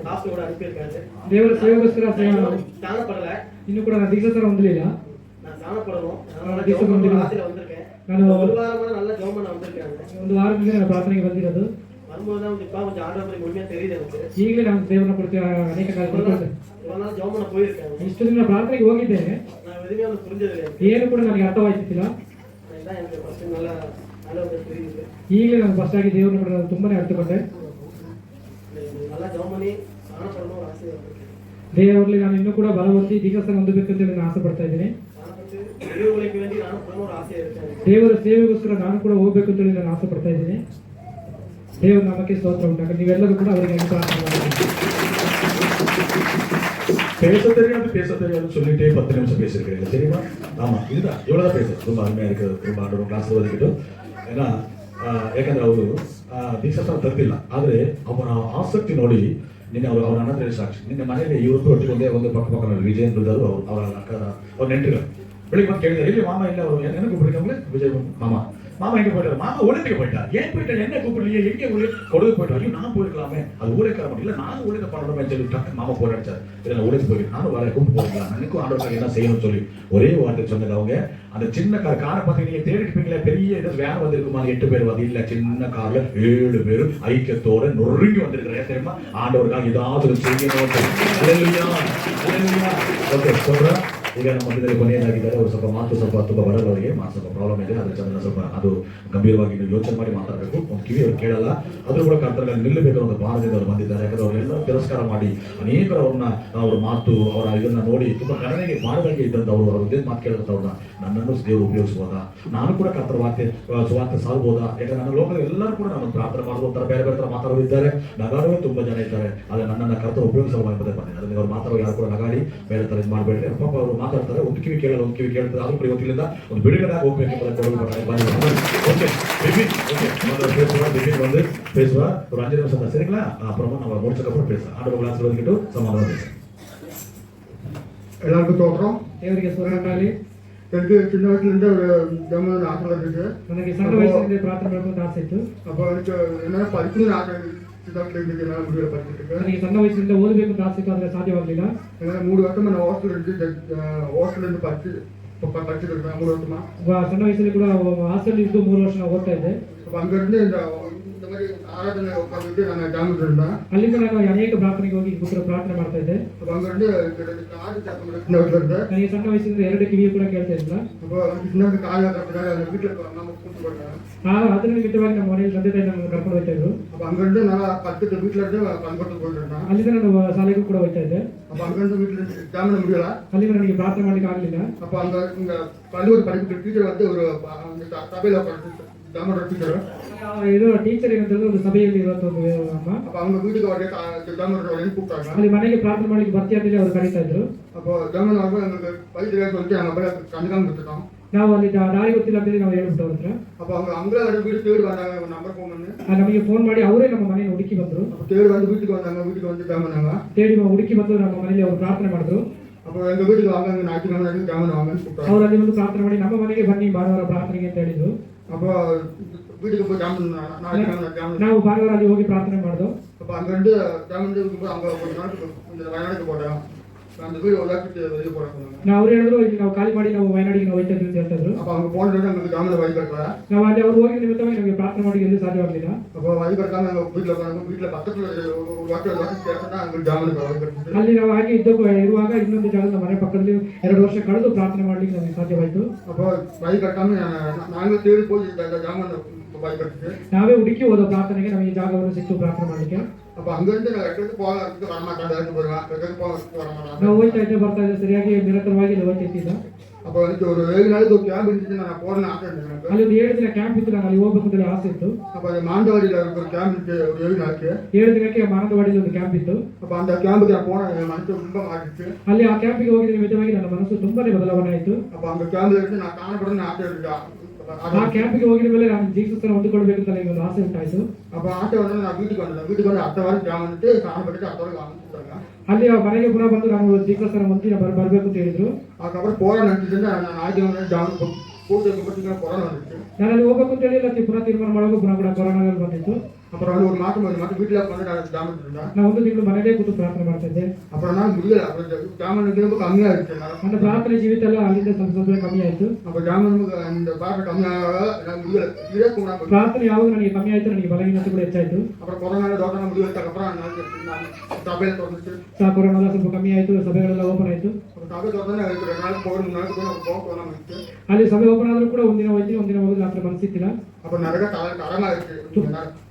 டாஸ்க் கூட அனுப்பியிருக்காரு. ದೇವರ ಸೇವೆಗೋಸ್ಕರ ஸ்நானப்படல, ಇನ್ನೂ ಕೂಡ ನಾನು ದೀಕ್ಷಾಸ್ನಾನ ಹೊಂದಲಿಲ್ಲ. நான் ஸ்நானப்படணும். அதனால தீட்சை ஜெபம் கொண்டு ஆசையில வந்திருக்கேன். ನಾನು ஒரு வாரமா நல்ல ஜெபம் பண்ண வந்திருக்காங்க. ಒಂದು ವಾರದಿಂದ ನಾನು ಪ್ರಾರ್ಥನೆಗೆ ಬಂದಿರೋದು. வரும்போது தான் இப்ப கொஞ்சம் ஆண்டவரை பத்தி முழுமையா தெரியுது எனக்கு. ಈಗಲೇ ನಾನು ದೇವರನ್ನ ಕುರಿತು ಅನೇಕ ಕಾರ್ಯಗಳು இவ்வளவு நாள் ஜெபம் பண்ண போயிருக்காங்க. ಇಷ್ಟು ದಿನ ಪ್ರಾರ್ಥನೆಗೆ ಹೋಗಿದ್ದೇನೆ. நான் எதுவுமே அவனுக்கு புரிஞ்சது இல்லை. ಏನು ಕೂಡ ನನಗೆ ಅರ್ಥವಾಯ್ತಿಲ್ಲ. அதுதான் எனக்கு ஃபர்ஸ்ட் நல்லா ஆண்டவரை தெரியுது. ಈಗಲೇ ನಾನು ಫಸ್ಟ್ ಆಗಿ ದೇವರನ್ನ ಕೂಡ ನಾನು ತುಂಬಾನೇ ಅರ್ಥಕೊಂಡೆ. நல்லா ஜெபம் பண்ணி ஸ்நானப்படணும் ஒரு ஆசை வந்திருக்கேன். ದೇವರಲ್ಲಿ ನಾನು ಇನ್ನೂ ಕೂಡ ಬಲವರ್ತಿ ದೀಕ್ಷಾಸ್ನಾನ ಹೊಂದಬೇಕು ಅಂತ ನಾನು ಆಸೆ ಪಡ್ತಾ ಇದ್ದೀನಿ. ஸ்நானப்பட்டு தெய்வங்களுக்கு வேண்டி நானும் பண்ண ஒரு ஆசை இருக்கு எனக்கு. ದೇವರ ಸೇವೆಗೋಸ್ಕರ ನಾನು ಕೂಡ ಹೋಗ್ಬೇಕು ಅಂತ ಹೇಳಿ ನಾನು ಆಸೆ ಪಡ್ತಾ ಇದ್ದೀನಿ. ದೇವರ ನಾಮಕ್ಕೆ ಸ್ತೋತ್ರ ಉಂಟಾಗ ನೀವೆಲ್ಲರೂ ಕೂಡ ಅವರಿಗೆ ಪ್ರಾರ್ಥನೆ ಮಾಡಿ. பேச தெரியாது சொல்லிட்டே 10 நிமிஷம் பேசியிருக்கிறீங்க தெரியுமா? ஆமா இதுதான் இவ்வளவுதான் பேசுறது. ரொம்ப அருமையா இருக்குது. ரொம்ப ஆண்டவர் ಕ್ಲಾಸ್ ಓದಿக்கிட்டு ஏன்னா ಯಾಕಂದ್ರೆ ಅವರು ದೀಕ್ಷಾಸ್ನಾನ ತರ್ತಿಲ್ಲ, ಆದ್ರೆ ಅವರ ಆಸಕ್ತಿ ನೋಡಿ ನಿನ್ನೆ ಅವ್ರ ಅಣ್ಣ ಹೇಳಿ ಸಾಕ್ಷಿ. ನಿನ್ನೆ ಮನೆಯಲ್ಲಿ ಇವರು ಒಟ್ಟಿಗೆ ಒಂದು ಪಕ್ಕ ವಿಜಯನ್ ಬ್ರದರ್ ಅವರ ಅವ್ರ ನೆಂಟರು ಬೆಳಿಗ್ಗೆ ಬಂದು ಕೇಳಿದ್ದಾರೆ, ಇಲ್ಲಿ ಮಾಮ ಇಲ್ಲ, ಅವರು என்ன கூப்பிடுறீங்க? விஜய் மாமா எங்க போயிட்டாரு? மாமா ஊருக்கு போயிட்டார். ஏன் போயிட்டாரு? என்ன கூப்பிடலையே? எங்கே கொடுத்து போயிட்டார்? ஐயோ நான் போயிருக்கலாமே, அது ஊருக்கு மட்டும் இல்லை, நானும் ஊருக்கு பண்ணணுமே சொல்லி டக்கு மாமா போராடிச்சார். இல்லை நான் ஊருக்கு போயிருக்கேன், நானும் வர கூப்பிட்டு போயிருக்கலாம், எனக்கும் ஆண்டவருக்கு என்ன செய்யணும்னு சொல்லி ஒரே வார்த்தை சொன்னது. அவங்க அந்த சின்ன காரை பார்த்து நீங்க தேடிப்பீங்களா, பெரிய ஏதோ வேன் வந்திருக்குமா, 8 பேர் வந்து இல்ல, சின்ன கார்ல 7 பேரும் ஐக்கியத்தோட நொறுங்கி வந்திருக்கிறேன். தெரியுமா? ஆண்டவருக்காக ஏதாவது செய்யணும். ಓಕೆ ಸೋಬ್ರಾ ಈಗ ನಮ್ಮ ಮಧ್ಯದಲ್ಲಿ ಕೊನೆಯದಾಗಿದ್ದಾರೆ. ಅವರು ಸ್ವಲ್ಪ ಮಾತು ತುಂಬ ಬರಲ್ಲ, ಅವರಿಗೆ ಮಾತು ಸ್ವಲ್ಪ ಪ್ರಾಬ್ಲಮ್ ಇದೆ. ಅದ್ರ ಚಂದ ಸ್ವಲ್ಪ ಅದು ಗಂಭೀರವಾಗಿ ಯೋಚನೆ ಮಾಡಿ ಮಾತಾಡಬೇಕು. ಒಂದು ಕಿವಿ ಅವ್ರು ಕೇಳಲ್ಲ, ಆದ್ರೂ ಕೂಡ ಕರ್ತವ್ಯದಲ್ಲಿ ನಿಲ್ಲಬೇಕು ಅನ್ನೋ ಭಾರದಿಂದ ಅವರು ಬಂದಿದ್ದಾರೆ. ಯಾಕಂದ್ರೆ ಅವರೆಲ್ಲ ತಿರಸ್ಕಾರ ಮಾಡಿ ಅನೇಕರು ಅವ್ರನ್ನ ಅವ್ರ ಮಾತು ಅವರ ಇದನ್ನ ನೋಡಿ ತುಂಬಾ ಗಣನೆಗೆ ಮಾಡದಂಗೆ ಇದ್ದಂತ ಅವರು ಅವ್ರ ಉದ್ದೇಶ ಮಾತು ಕೇಳಿದಂತ ಅವ್ರನ್ನ ನನ್ನನ್ನು ದೇವರು ಉಪಯೋಗಿಸಬಹುದಾ, ನಾನು ಕೂಡ ಕರ್ತರ ಸುವಾರ್ತೆ ಸಾಲ್ಬೋದಾ? ಯಾಕಂದ್ರೆ ನನ್ನ ಲೋಕದಲ್ಲಿ ಎಲ್ಲರೂ ಕೂಡ ನಾನು ಪ್ರಾರ್ಥನೆ ಮಾಡುವಂತರ ಬೇರೆ ಬೇರೆ ತರ ಮಾತಾಡೋರಿದ್ದಾರೆ, ನಗಾಡುವೇ ತುಂಬಾ ಜನ ಇದ್ದಾರೆ. ಆದ್ರೆ ನನ್ನನ್ನು ಕರ್ತರ ಉಪಯೋಗಿಸಲು ಬಂದಿದೆ. ಅದನ್ನ ಅವ್ರು ಮಾತಾಡೋ ಯಾರು ಕೂಡ ನಗಾಡಿ ಬೇರೆ ತರ ಇದು ಮಾಡಬೇಡ್ರಿ. ಪಾಪ ಅವರು ಮಾತಾಡ್ತಾರೆ, ಒಂದು ಕಿವಿ ಕೇಳಲ್ಲ, ಒಂದು ಕಿವಿ ಕೇಳ್ತಾರೆ. ಆದ್ರೂ ಕೂಡ ಇವತ್ತಿನಿಂದ ಒಂದು ಬಿಡುಗಡೆ ಹೋಗ್ಬೇಕು ಓಕೆ ಬಿಪಿನ್ வந்து பேசுவா. ஒரு 5 நிமிஷம் தான், சரிங்களா? அப்புறமா நம்ம முடிச்சக்கப்புறம் பேசலாம். ஆண்டவர் கிளாஸ் வந்துக்கிட்டு சமாதானம் பேசுறேன். எல்லாருக்கும் தோற்றம். ದೇವರಿಗೆ ಸ್ವರ್ಣಕಾಲಿ. எனக்கு சின்ன வயசுலேருந்து ஒரு ஜெபம் ஆசை இருந்துச்சு. ನನಗೆ ಸಣ್ಣ ವಯಸ್ಸಿನಿಂದ ಪ್ರಾರ್ಥನೆ ಮಾಡಬೇಕು ಅಂತ ಆಸೆ ಇತ್ತು. அப்போ எனக்கு என்ன படிக்கணும்னு ஆசை சின்ன வயசுல இருந்துச்சு. என்னால் முடியல படிச்சுட்டு இருக்கேன். ನನಗೆ ಸಣ್ಣ ವಯಸ್ಸಿನಿಂದ ಓದಬೇಕು ಅಂತ ಆಸೆ ಇತ್ತು, ಆದರೆ ಸಾಧ್ಯವಾಗಲಿಲ್ಲ. என்னால் 3 வருஷமா நான் ஹாஸ்டல் இருந்து படிச்சுட்டு இருக்கேன். 3 வருஷமா ಸಣ್ಣ ವಯಸ್ಸಲ್ಲಿ ಕೂಡ ಹಾಸ್ಟೆಲ್ ಇದ್ದು 3 ವರ್ಷ ನಾವು ಓದ್ತಾ ಇದ್ದೆ. அப்போ அங்கேருந்து இந்த மாதிரி ஆராதனை உட்காந்துட்டு நான் ஜாமிட்டு இருந்தேன். ಅಲ್ಲಿಂದ ನಾನು ಅನೇಕ ಪ್ರಾರ್ಥನೆಗೆ ಹೋಗಿ ಕೂತ್ಕೊಂಡು ಪ್ರಾರ್ಥನೆ ಮಾಡ್ತಾ ಇದ್ದೆ. அப்போ அங்கேருந்து காது சத்தம் சின்ன வயசுல இருந்தேன். ನನಗೆ ಸಣ್ಣ ವಯಸ್ಸಿನಿಂದ 2 ಕಿವಿಯು ಕೂಡ ಕೇಳ್ತಾ ಇರಲಿಲ್ಲ. அப்போ சின்ன வயசு காது கத்துனால அந்த வீட்டில் நம்ம கூப்பிட்டு போட்டேன். ಅದರ ನಿಮಿತ್ತವಾಗಿ ನಮ್ಮ ಮನೆಯಲ್ಲಿ ತಂದೆ ತಾಯಿ ನಮ್ಮನ್ನು ಕರ್ಕೊಂಡು ಹೋಗ್ತಾ ಇದ್ರು. அப்போ அங்கேருந்து நான் பக்கத்து வீட்டில் இருந்து பண்பட்டு போயிட்டு இருந்தேன். ಅಲ್ಲಿಂದ ನಾನು ಶಾಲೆಗೂ ಕೂಡ ಹೋಗ್ತಾ ಇದ್ದೆ. அப்போ அங்கேருந்து வீட்டில் ஜாமின முடியல. ಅಲ್ಲಿಂದ ನನಗೆ ಪ್ರಾರ್ಥನೆ ಮಾಡ್ಲಿಕ್ಕೆ ಆಗಲಿಲ್ಲ. அப்போ அங்கே இங்கே கல்லூரி படிக்கிற டீச்சர் வந்து ஒரு சபையில் உட்காந்து ஜாமோட டீச்சர். ಇದು ಟೀಚರ್ ಏನಂತಂದ್ರೆ ಒಂದು ಸಭೆಯಲ್ಲಿ ಇರುವಂತ ಒಂದು ಅಮ್ಮ. அப்போ அவங்க வீட்டுக்கு வரே ஜாமோட வரேன்னு கூப்பிட்டாங்க. ಅಲ್ಲಿ ಮನೆಗೆ ಪ್ರಾರ್ಥನೆ ಮಾಡ್ಲಿಕ್ಕೆ ಬರ್ತೀಯ ಅಂತೇಳಿ ಅವರು ಕರೀತಾ ಇದ್ರು. அப்போ ஜாமோன் அவங்க எங்களுக்கு வயசுல சொல்லிட்டு நாங்கள் போய் கண்டுக்காம விட்டுட்டோம். ನಾವು ಅಲ್ಲಿ ದಾರಿ ಗೊತ್ತಿಲ್ಲ ಅಂತೇಳಿ ನಾವು ಹೇಳ್ಬಿಟ್ಟು ಅವ್ರ ಹತ್ರ. அப்போ அவங்க அவங்கள வீடு தேடி வந்தாங்க, நம்பர் ஃபோன் பண்ணி ನಮಗೆ ಫೋನ್ ಮಾಡಿ ಅವರೇ ನಮ್ಮ ಮನೆಯನ್ನು ಹುಡುಕಿ ಬಂದ್ರು. அப்போ தேடி வந்து வீட்டுக்கு வந்தாங்க. வீட்டுக்கு வந்து ஜாமோனாங்க தேடி ಹುಡುಕಿ ಬಂದು ನಮ್ಮ ಮನೆಯಲ್ಲಿ ಅವರು ಪ್ರಾರ್ಥನೆ ಮಾಡಿದ್ರು. அப்போ எங்கள் வீட்டுக்கு வாங்க, அங்கே ஞாயிற்றுக்கிழமை ஜாமோன் வாங்கன்னு கூப்பிட்டாங்க. ಅವರು ಅಲ್ಲಿ ಒಂದು ಪ್ರಾರ್ಥನೆ ಮಾಡಿ ನಮ್ಮ ಮನೆಗೆ ಬನ್ನಿ ಭಾನುವಾರ ಪ್ರಾರ್ಥನೆಗೆ ಅಂತ ಹೇಳಿದ್ರು. அப்போ வீட்டுக்கு போய் ஜாமோன் ஞாயிற்றுக்கிழமை ನಾವು ಭಾನುವಾರ ಅಲ್ಲಿ ಹೋಗಿ ಪ್ರಾರ್ಥನೆ ಮಾಡಿದ್ರು. அப்போ அங்கேருந்து ஜாமோன் அங்கே ஒரு நாளைக்கு இந்த வயநாடுக்கு போட்டோம். அந்த வீடு உதாக்கிட்டு வெளியே போட சொன்னாங்க. ನಾವು ಅವ್ರು ಹೇಳಿದ್ರು ಇಲ್ಲಿ ನಾವು ಖಾಲಿ ಮಾಡಿ ನಾವು ವಯನಾಡಿಗೆ ನಾವು ಹೋಗ್ತಾ ಇದ್ವಿ ಅಂತ ಹೇಳ್ತಾ ಇದ್ರು. அப்போ அவங்க போனது எங்களுக்கு ஜாமோன் வழி கட்டல. ನಾವು ಅಲ್ಲಿ ಅವ್ರು ಹೋಗಿ ನಿಮಿತ್ತವಾಗಿ ನಮಗೆ ಪ್ರಾರ್ಥನೆ ಮಾಡಿ ಎಲ್ಲೂ ಸಾಧ್ಯವಾಗಲಿಲ್ಲ. அப்போ வழி கட்டாம எங்கள் வீட்டில் போனாங்க. வீட்டில் பக்கத்தில் ஒரு வாட்டர் கேட்டா அங்கே ஜாமோனுக்கு வழி கட்டுச்சு. ಅಲ್ಲಿ ನಾವು ಹಾಗೆ ಇರುವಾಗ ಇನ್ನೊಂದು ಜಾಗದ ಮನೆ ಪಕ್ಕದಲ್ಲಿ 2 ವರ್ಷ ಕಳೆದು ಪ್ರಾರ್ಥನೆ ಮಾಡ್ಲಿಕ್ಕೆ ನಮಗೆ ಸಾಧ್ಯವಾಯಿತು. அப்போ வழி கட்டாம நாங்கள் தேடி போய் ஜாமோன் வழி கட்டுச்சு. ನಾವೇ ಹುಡುಕಿ ಹೋದ ಪ್ರಾರ್ಥನೆಗೆ ನಮಗೆ ಜಾಗವನ್ನು ಸಿಕ್ತು ಪ್ರಾರ್ಥನೆ ಮಾಡ್ಲಿಕ್ಕೆ. அப்போ அங்கேருந்து நான் எட்டு போகிறதுக்கு வரமாட்டேன், எடுத்து போடுவேன், எட்டு போகிறதுக்கு வரமாட்டேன். ನಾವು ಹೋಗ್ತಾ ಇದ್ದೆ ಬರ್ತಾ ಇದ್ದೆ ಸರಿಯಾಗಿ ನಿರಂತರವಾಗಿ ಹೋಗ್ತಾ ಇದ್ದಿಲ್ಲ. அப்போ வந்து ஒரு 7 நாளைக்கு ஒரு கேம்ப் இருந்துச்சு. நான் போகிறேன்னு ஆசை இருந்தேன் எனக்கு. ಅಲ್ಲಿ ಒಂದು 7 ದಿನ ಕ್ಯಾಂಪ್ ಇತ್ತು, ನಾನು ಅಲ್ಲಿ ಹೋಗ್ಬೇಕು ಅಂತ ಆಸೆ ಇತ್ತು. அப்போ அது மாண்டவாடியில் ஒரு கேம்ப் இருந்துச்சு ஒரு 7 நாளைக்கு. 7 ದಿನಕ್ಕೆ ಮಾನಂದವಾಡಿಯಲ್ಲಿ ಒಂದು ಕ್ಯಾಂಪ್ ಇತ್ತು. அப்போ அந்த கேம்புக்கு நான் போனேன். என் மனசு ரொம்ப மாறிடுச்சு. ಅಲ್ಲಿ ಆ ಕ್ಯಾಂಪಿಗೆ ಹೋಗಿದ ನಿಮಿತ್ತವಾಗಿ ನನ್ನ ಮನಸ್ಸು ತುಂಬಾನೇ ಬದಲಾವಣೆ ಆಯಿತು. அப்போ அந்த கேம்பில் இருந்து நான் காணப்படணும்னு ஆசை இருக்கு. ಆ ಕ್ಯಾಂಪಿಗೆ ಹೋಗಿದ ಮೇಲೆ ನಾನು ಜೀಸಸ್ ಹೊಂದಿಕೊಳ್ಬೇಕಂತ ನನಗೆ ಒಂದು ಆಸೆ ಉಂಟಾಯಿತು. அப்போ ஆசை வந்து நான் வீட்டுக்கு வந்து அடுத்த வாரம் ஜாம் வந்துட்டு சாணம் பண்ணிட்டு அடுத்த வாரம் ஆரம்பிச்சுட்டாங்க. ಅಲ್ಲಿ ಮನೆಗೆ ಪುನಃ ಬಂದು ನಾನು ಜೀಸಸ್ ಹೊಂದಿ ಬರಬೇಕು ಅಂತ ಹೇಳಿದ್ರು. அதுக்கப்புறம் போராட நினைச்சிட்டு நான் ஆயிரத்தி ஜாம் போட்டு கொரோனா வந்துச்சு. ನಾನು ಅಲ್ಲಿ ಹೋಗ್ಬೇಕು ಅಂತ ಹೇಳಿಲ್ಲ, ಪುನಃ ತೀರ್ಮಾನ ಮಾಡುವಾಗ ಪುನಃ ಕೂಡ ಕೊರೋನಾ ಬಂದಿತ್ತು. அப்புறம் வந்து ஒரு மாதம் வீட்டில் வந்து நான் ஜாம் இருந்தேன். ನಾನು 1 ತಿಂಗಳು ಮನೆಯಲ್ಲೇ ಕೂತು ಪ್ರಾರ್ಥನೆ ಮಾಡ್ತಾ ಇದ್ದೆ. அப்புறம் நான் முடியல. அப்புறம் ஜாம் ரொம்ப கம்மியாக இருந்துச்சு. ನನ್ನ ಪ್ರಾರ್ಥನೆ ಜೀವಿತ ಎಲ್ಲ ಅಲ್ಲಿಂದ ಸ್ವಲ್ಪ ಕಮ್ಮಿ ಆಯಿತು. அப்போ ஜாம் இந்த பாட்டு கம்மியாக நான் முடியல. இதே கூட ಪ್ರಾರ್ಥನೆ ಯಾವಾಗ ನನಗೆ ಕಮ್ಮಿ ಆಯಿತು, ನನಗೆ ಬಲಹೀನತೆ ಕೂಡ ಹೆಚ್ಚಾಯಿತು. அப்புறம் கொரோனா தோட்டம் முடிவெடுத்தக்கப்புறம் நான் சபையில் தொடர்ந்துச்சு. ಕೊರೋನಾ ಸ್ವಲ್ಪ ಕಮ್ಮಿ ಆಯಿತು, ಸಭೆಗಳೆಲ್ಲ ಓಪನ್ ಆಯಿತು. சபை தொடர்ந்து 2 நாள் போகிற 3 நாளுக்கு போகணும். ಅಲ್ಲಿ ಸಭೆ ಓಪನ್ ಆದರೂ ಕೂಡ ಒಂದಿನ ಹೋಯ್ತು, ಒಂದಿನ ಹೋಗೋದು ಮಾತ್ರ ಮನಸ್ಸಿತ್ತಿಲ್ಲ. அப்போ நிறைய கடனா இருக்கு.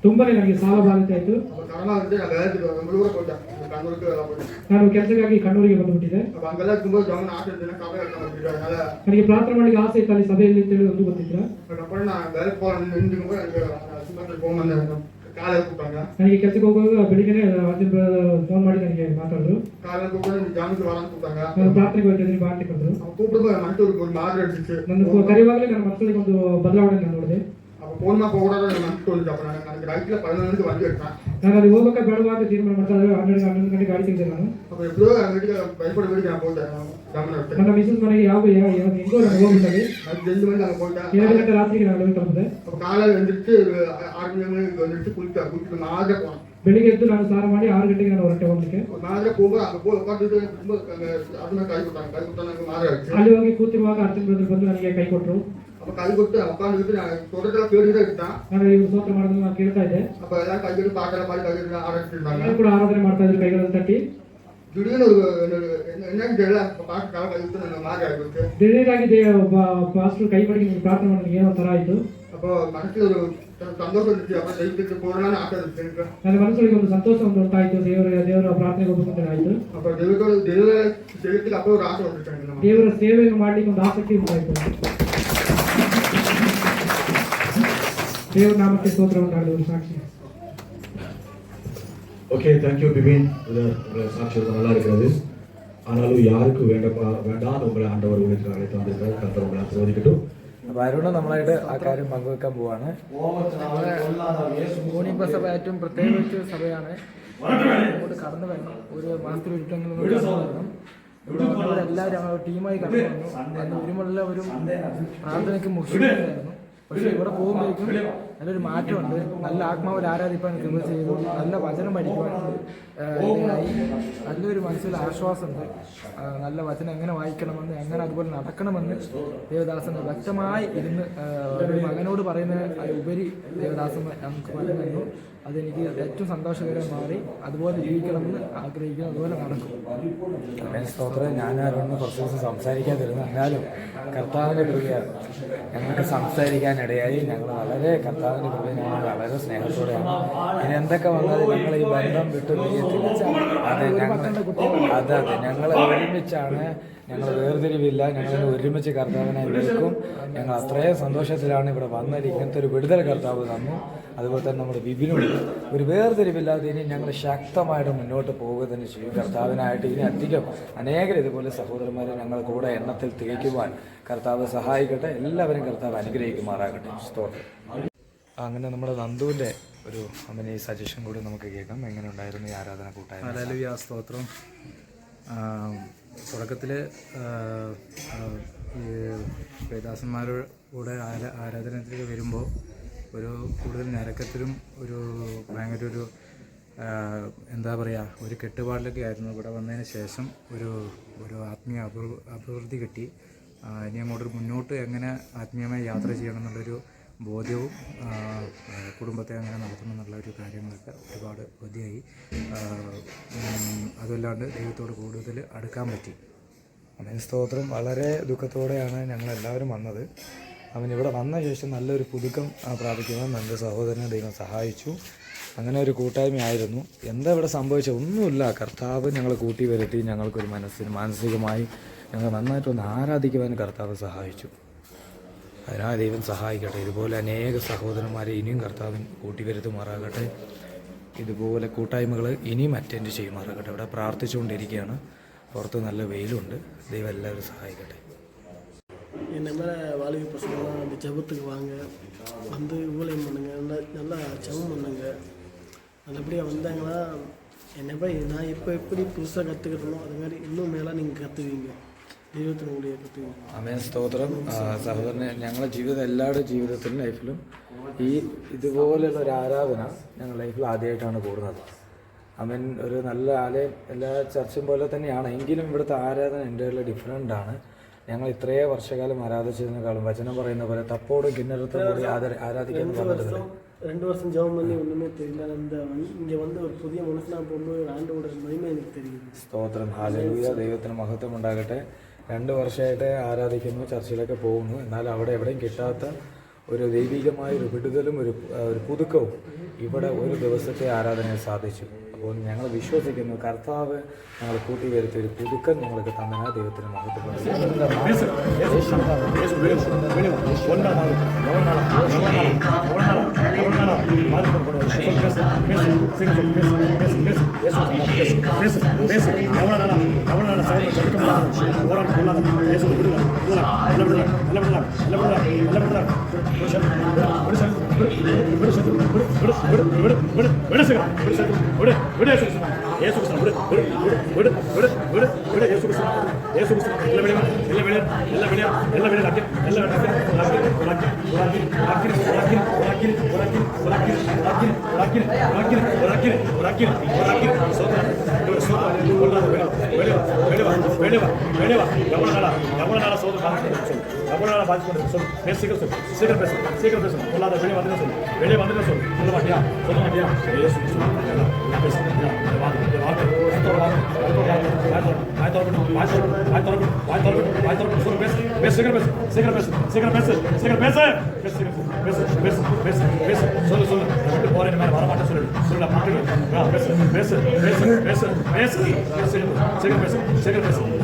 ತುಂಬಾನೇ ನನಗೆ ಸಾಲ ಬಾಧ್ಯತೆ ಆಯಿತು. அப்போ கடனா வந்து நான் வேலைக்கு ரொம்ப போயிட்டேன். கண்ணூருக்கு வேலை போயிட்டேன். ನಾನು ಕೆಲಸಕ್ಕಾಗಿ ಕಣ್ಣೂರಿಗೆ ಬಂದುಬಿಟ್ಟಿದ್ದೆ. அப்போ அங்கெல்லாம் இருக்கும்போது ஜாமன் ஆசை இருந்தேன். சபை எடுத்து அதனால ನನಗೆ ಪ್ರಾರ್ಥನೆ ಮಾಡಲಿಕ್ಕೆ ಆಸೆ ಇತ್ತು ಅಲ್ಲಿ ಸಭೆಯಲ್ಲಿ ಅಂತೇಳಿ ಒಂದು ಗೊತ್ತಿಲ್ಲ. அதுக்கப்புறம் நான் வேலைக்கு போகலாம் நின்றுக்கும்போது எனக்கு சுமத்தில் போக காலையில் கூப்பிட்டாங்க. ನನಗೆ ಕೆಲಸಕ್ಕೆ ಹೋಗುವಾಗ ಬೆಳಿಗ್ಗೆ ಅರ್ಜುನ್ ಫೋನ್ ಮಾಡಿ ನನಗೆ ಮಾತಾಡಿದ್ರು. காலையில் கூப்பிட்டு ஜாமனுக்கு வரான்னு கூப்பிட்டாங்க. ನಾನು ಪ್ರಾರ್ಥನೆಗೆ ಹೋಗ್ತಿದ್ದೀನಿ ಬಾ ಅಂತ ಕರೆದ್ರು. அப்போ கூப்பிடும்போது மனசுக்கு ஒரு மாதிரி அடிச்சிச்சு. ನನ್ನ ಕರೆಯುವಾಗಲೇ ನನ್ನ ಮನಸ್ಸಲ್ಲಿ ಒಂದು ಬದಲಾವಣೆ ನಾನು ನೋಡಿದೆ. அப்போ போனமா போகக்கூடாது மனசு தோணுச்சு. அப்போ எனக்கு ரைட்டில் 11 மணிக்கு வண்டி எடுத்தேன். ನಾನು ಅಲ್ಲಿ ಹೋಗಕ್ಕೆ ಬೇಡವಾ ಅಂತ ತೀರ್ಮಾನ ಮಾಡ್ತಾ ಇದ್ದೆ. 11 ಗಂಟೆ ಗಾಡಿ ತೆಗೆದೆ ನಾನು. அப்போ எப்படியோ வீட்டுக்கு பயப்பட வீட்டுக்கு நான் போயிட்டேன். ஜாமன் எடுத்தேன். ನನ್ನ ಮಿಸಸ್ ಮನೆಗೆ ಹೆಂಗೋ ನಾನು ಹೋಗ್ಬಿಟ್ಟಾಗಿ அது 2 மணிக்கு அங்கே போயிட்டேன். 2 ಗಂಟೆ ರಾತ್ರಿಗೆ ನಾನು ಅಲ್ಲಿ ತಲುಪಿದೆ. அப்போ காலையில் எழுந்திரிச்சு 6 மணிக்கு வந்துட்டு குளிச்சுட்டு மாதிரி போனேன். ಬೆಳಿಗ್ಗೆ ಎದ್ದು ನಾನು ಸ್ನಾನ ಮಾಡಿ 6 ಗಂಟೆಗೆ ನಾನು ಹೊರಟೆ ಹೋಗ್ಲಿಕ್ಕೆ. ஒரு மாதிரி போகும்போது அங்கே போய் உட்காந்துட்டு ரொம்ப அதுமே கை கொடுத்தாங்க எனக்கு மாதிரி ஆயிடுச்சு. ಅಲ್ಲಿ ಹೋಗಿ ಕೂತಿರುವಾಗ ಅರ್ಜುನ್ ಬ್ರದರ್ ಬಂದು ನನಗೆ ಕೈ ಕೊಟ್ಟರು. அப்போ கை கொடுத்து உட்காந்துக்கிட்டு நான் தொடர்ச்சியாக கேட்டுதான் இருக்கேன். ನಾನು ಇವ್ರು ಸ್ತೋತ್ರ ಮಾಡೋದನ್ನ ನಾನು ಕೇಳ್ತಾ ಇದ್ದೆ. அப்போ எல்லாம் கை கட்டி பார்க்குற மாதிரி கை கட்டி ஆரம்பிச்சிருந்தாங்க. ನಾನು ಕೂಡ ಆರಾಧನೆ ಮಾಡ್ತಾ ಇದ್ರು ಕೈಗಳನ್ನು ತಟ್ಟಿ. திடீர்னு என்னன்னு தெரியல. பார்க்க கை கொடுத்து ನನ್ನ மாதிரி ஆகிடுச்சு. ದಿಢೀರಾಗಿ ಒಬ್ಬ ಪಾಸ್ಟರ್ ಕೈ ಮಾಡಿ ಪ್ರಾರ್ಥನೆ ಮಾಡೋದು ಏನೋ ತರ ಆಯಿತು. அப்போ மனசில் ஒரு சந்தோஷம் இருந்துச்சு. அப்போ தெய்வத்துக்கு போகலான்னு ஆசை இருந்துச்சு எனக்கு. ನನ್ನ ಮನಸ್ಸೊಳಗೆ ಒಂದು ಸಂತೋಷ ಒಂದು ಉಂಟಾಯಿತು. ದೇವರ ಪ್ರಾರ್ಥನೆಗೆ ಹೋಗಬೇಕು ಅಂತ ಆಯಿತು. அப்போ தெய்வத்துக்கு அப்போ ஒரு ஆசை வந்துச்சு எனக்கு. ದೇವರ ಸೇವೆಯನ್ನು ಮಾಡಲಿಕ್ಕೆ ಒಂದು ಆಸಕ್ತಿ ಉಂಟಾಯಿತು. ದೇವರ ನಾಮಕ್ಕೆ ಸ್ತೋತ್ರ ಉಂಟಾಗಲಿ. ಒಂದು ಸಾಕ್ಷಿ. Okay, thank you Bipin. உங்களை சாட்சி நல்லா இருக்கிறது. ஆனாலும் யாருக்கு வேண்டாம் உங்களை ஆண்டவர் உங்களுக்கு அழைத்து வந்திருக்காரு. கர்த்தர் உங்களை ஆசீர்வதிக்கட்டும். അപ്പോൾ അരുണ് നമ്മളായിട്ട് ആ കാര്യം പങ്കുവെക്കാൻ പോവാണ്. യൂണിയൻ സഭ ഏറ്റവും പ്രത്യേകിച്ച് സഭയാണ്. അങ്ങോട്ട് കടന്നു വരണം. ഒരു മാസത്തിൽ ഒരിക്കലെങ്കിലും കടന്നു വരണം. എല്ലാവരും ഞങ്ങൾ ടീമായി കടന്നു വന്നു. അന്ന് ഒരുമെല്ലാവരും പ്രാർത്ഥനയ്ക്ക് മുഷിയായിരുന്നു. പക്ഷേ ഇവിടെ പോകുമ്പോഴേക്കും നല്ലൊരു മാറ്റമുണ്ട്. നല്ല ആത്മാവിൽ ആരാധിപ്പാൻ കൃപ ചെയ്തു. നല്ല വചനം പഠിക്കുവാൻ ഇടയായി. നല്ലൊരു മനസ്സിൽ ആശ്വാസമുണ്ട്. നല്ല വചനം എങ്ങനെ വായിക്കണമെന്ന്, എങ്ങനെ അതുപോലെ നടക്കണമെന്ന് ദേവദാസൻ വ്യക്തമായി ഇരുന്ന് ഒരു മകനോട് പറയുന്ന ഉപരി ദേവദാസൻ നമുക്ക് പറഞ്ഞു തന്നു. അതെനിക്ക് ഏറ്റവും സന്തോഷകരമായി മാറി. അതുപോലെ ജീവിക്കണമെന്ന് ആഗ്രഹിക്കുന്നു. അതുപോലെ നടക്കും. സ്തോത്രം. ഞാനാരോട് കുറച്ച് ദിവസം സംസാരിക്കാതിരുന്നു. എന്നാലും കർത്താവിൻ്റെ കൃപയാണ് ഞങ്ങൾക്ക് സംസാരിക്കാനിടയായി. ഞങ്ങൾ വളരെ കർത്താവിൻ്റെ കൃപ ഞങ്ങൾ വളരെ സ്നേഹത്തോടെയാണ്. ഇനി എന്തൊക്കെ വന്നാലും ഞങ്ങൾ ഈ ബന്ധം വിട്ടു പിരിയത്തില്ല. അതെ ഞങ്ങൾ ഒരുമിച്ചാണ്. ഞങ്ങൾ വേർതിരിവില്ല. ഞങ്ങൾ ഒരുമിച്ച് കർത്താവിനായി നിൽക്കും. ഞങ്ങൾ അത്രയും സന്തോഷത്തിലാണ് ഇവിടെ വന്നത്. ഇങ്ങനത്തെ ഒരു വിടുതൽ കർത്താവ് തന്നു. അതുപോലെ തന്നെ നമ്മുടെ വിപിനും ഒരു വേർതിരിവില്ലാതെ ഇനി ഞങ്ങൾ ശക്തമായിട്ട് മുന്നോട്ട് പോവുക തന്നെ ചെയ്യും കർത്താവിനായിട്ട്. ഇനി അധികം അനേകം ഇതുപോലെ സഹോദരന്മാരെ ഞങ്ങൾ കൂടെ എണ്ണത്തിൽ തികയ്ക്കുവാൻ കർത്താവ് സഹായിക്കട്ടെ. എല്ലാവരും കർത്താവ് അനുഗ്രഹിക്കുമാറാകട്ടെ. സ്തോത്രം. അങ്ങനെ നമ്മുടെ നന്ദുവിൻ്റെ ഒരു ഈ സജഷൻ കൂടി നമുക്ക് കേൾക്കാം. എങ്ങനെ ഉണ്ടായിരുന്നു ഈ ആരാധന കൂട്ടായ്മ? ഹല്ലേലൂയ. സ്തോത്രം. തുടക്കത്തിൽ ഈ വേദാസന്മാരുടെ കൂടെ ആരാധനത്തിലേക്ക് വരുമ്പോൾ ഒരു കൂടുതൽ ഞരക്കത്തിലും ഒരു ഭയങ്കര ഒരു എന്താ പറയുക ഒരു കെട്ടുപാടിലൊക്കെ ആയിരുന്നു. ഇവിടെ വന്നതിന് ശേഷം ഒരു ആത്മീയ അഭിവൃദ്ധി കിട്ടി. ഇനി അങ്ങോട്ട് മുന്നോട്ട് എങ്ങനെ ആത്മീയമായി യാത്ര ചെയ്യണം എന്നുള്ളൊരു ബോധ്യവും കുടുംബത്തെ അങ്ങനെ നടത്തണം എന്നുള്ള ഒരു കാര്യങ്ങളൊക്കെ ഒരുപാട് ബോധ്യമായി. അതല്ലാണ്ട് ദൈവത്തോട് കൂടുതൽ അടുക്കാൻ പറ്റി. അവൻ സ്തോത്രം. വളരെ ദുഃഖത്തോടെയാണ് ഞങ്ങളെല്ലാവരും വന്നത്. അവൻ ഇവിടെ വന്ന ശേഷം നല്ലൊരു പുതുക്കം പ്രാപിക്കുവാൻ എൻ്റെ സഹോദരനെ ദൈവം സഹായിച്ചു. അങ്ങനെ ഒരു കൂട്ടായ്മയായിരുന്നു. എന്താ ഇവിടെ സംഭവിച്ചത്? ഒന്നുമില്ല. കർത്താവ് ഞങ്ങളെ കൂട്ടി വരുത്തി. ഞങ്ങൾക്കൊരു മാനസികമായി ഞങ്ങൾ നന്നായിട്ടൊന്ന് ആരാധിക്കുവാൻ കർത്താവ് സഹായിച്ചു. അതിനാൽ ദൈവം സഹായിക്കട്ടെ. ഇതുപോലെ അനേക സഹോദരന്മാരെ ഇനിയും കർത്താവിൻ കൂട്ടിവരുത്തുമാറാകട്ടെ. ഇതുപോലെ കൂട്ടായ്മകൾ ഇനിയും അറ്റൻഡ് ചെയ്യുമാറാകട്ടെ. ഇവിടെ പ്രാർത്ഥിച്ചുകൊണ്ടിരിക്കുകയാണ്. പുറത്ത് നല്ല വെയിലുണ്ട്. ദൈവം എല്ലാവരും സഹായിക്കട്ടെ. என்னை மேலே வாலிப பசங்களாம் அந்த ஜெபத்துக்கு வாங்க வந்து ஊழியம் பண்ணுங்க, நல்லா ஜெபம் பண்ணுங்க. நல்லபடியாக வந்தாங்கன்னா என்னை போய் நான் இப்போ எப்படி புதுசாக கற்றுக்கிட்டனோ அது மாதிரி இன்னும் மேலே நீங்கள் കത്തുവീங்க, ദൈവത്തിന് കൂടി കത്തുവീங்க. ആമേൻ. സ്തോത്രം. സഹോദരനെ, ഞങ്ങളുടെ ജീവിതം എല്ലാവരുടെ ജീവിതത്തിലും ലൈഫിലും ഇതുപോലെയുള്ള ഒരു ആരാധന ഞങ്ങളുടെ ലൈഫിൽ ആദ്യമായിട്ടാണ് കൂടുന്നത്. ആമേൻ. ഒരു നല്ല ആലയം എല്ലാ ചർച്ചും പോലെ തന്നെയാണ്, എങ്കിലും ഇവിടുത്തെ ആരാധന എൻ്റെ ഡിഫറെൻ്റ് ആണ്. ഞങ്ങൾ ഇത്രയേ വർഷകാലം ആരാധിച്ചതിനേക്കാളും വചനം പറയുന്ന പോലെ തപ്പോടും കിന്നരത്തും കൂടി ആരാധിക്കാൻ പറഞ്ഞിട്ടുണ്ട്. 2 வருஷம் ஜெபம் பண்ணி ஒன்றுமே தெரியல. அந்த இங்கே வந்து ஒரு புதிய மனுஷனாக போகும்போது ஒரு ஆண்டோட மகிமை எனக்கு தெரியுது. സ്തോത്രം. ഹല്ലേലൂയ. ദൈവത്തിന് മഹത്വം ഉണ്ടാകട്ടെ. 2 വർഷമായിട്ട് ആരാധിക്കുന്നു, ചർച്ചിലൊക്കെ പോകുന്നു. എന്നാൽ അവിടെ എവിടെയും കിട്ടാത്ത ഒരു ദൈവികമായ ഒരു വിടുതലും ഒരു പുതുക്കവും ഇവിടെ ഒരു ദിവസത്തെ ആരാധനയിൽ സാധിച്ചു. അപ്പോൾ ഞങ്ങൾ വിശ്വസിക്കുന്നു കർത്താവ് ഞങ്ങൾ കൂട്ടി വരുത്തിയ ഒരു പുതുക്കം ഞങ്ങൾക്ക് തന്നതിനാൽ ദൈവത്തിന്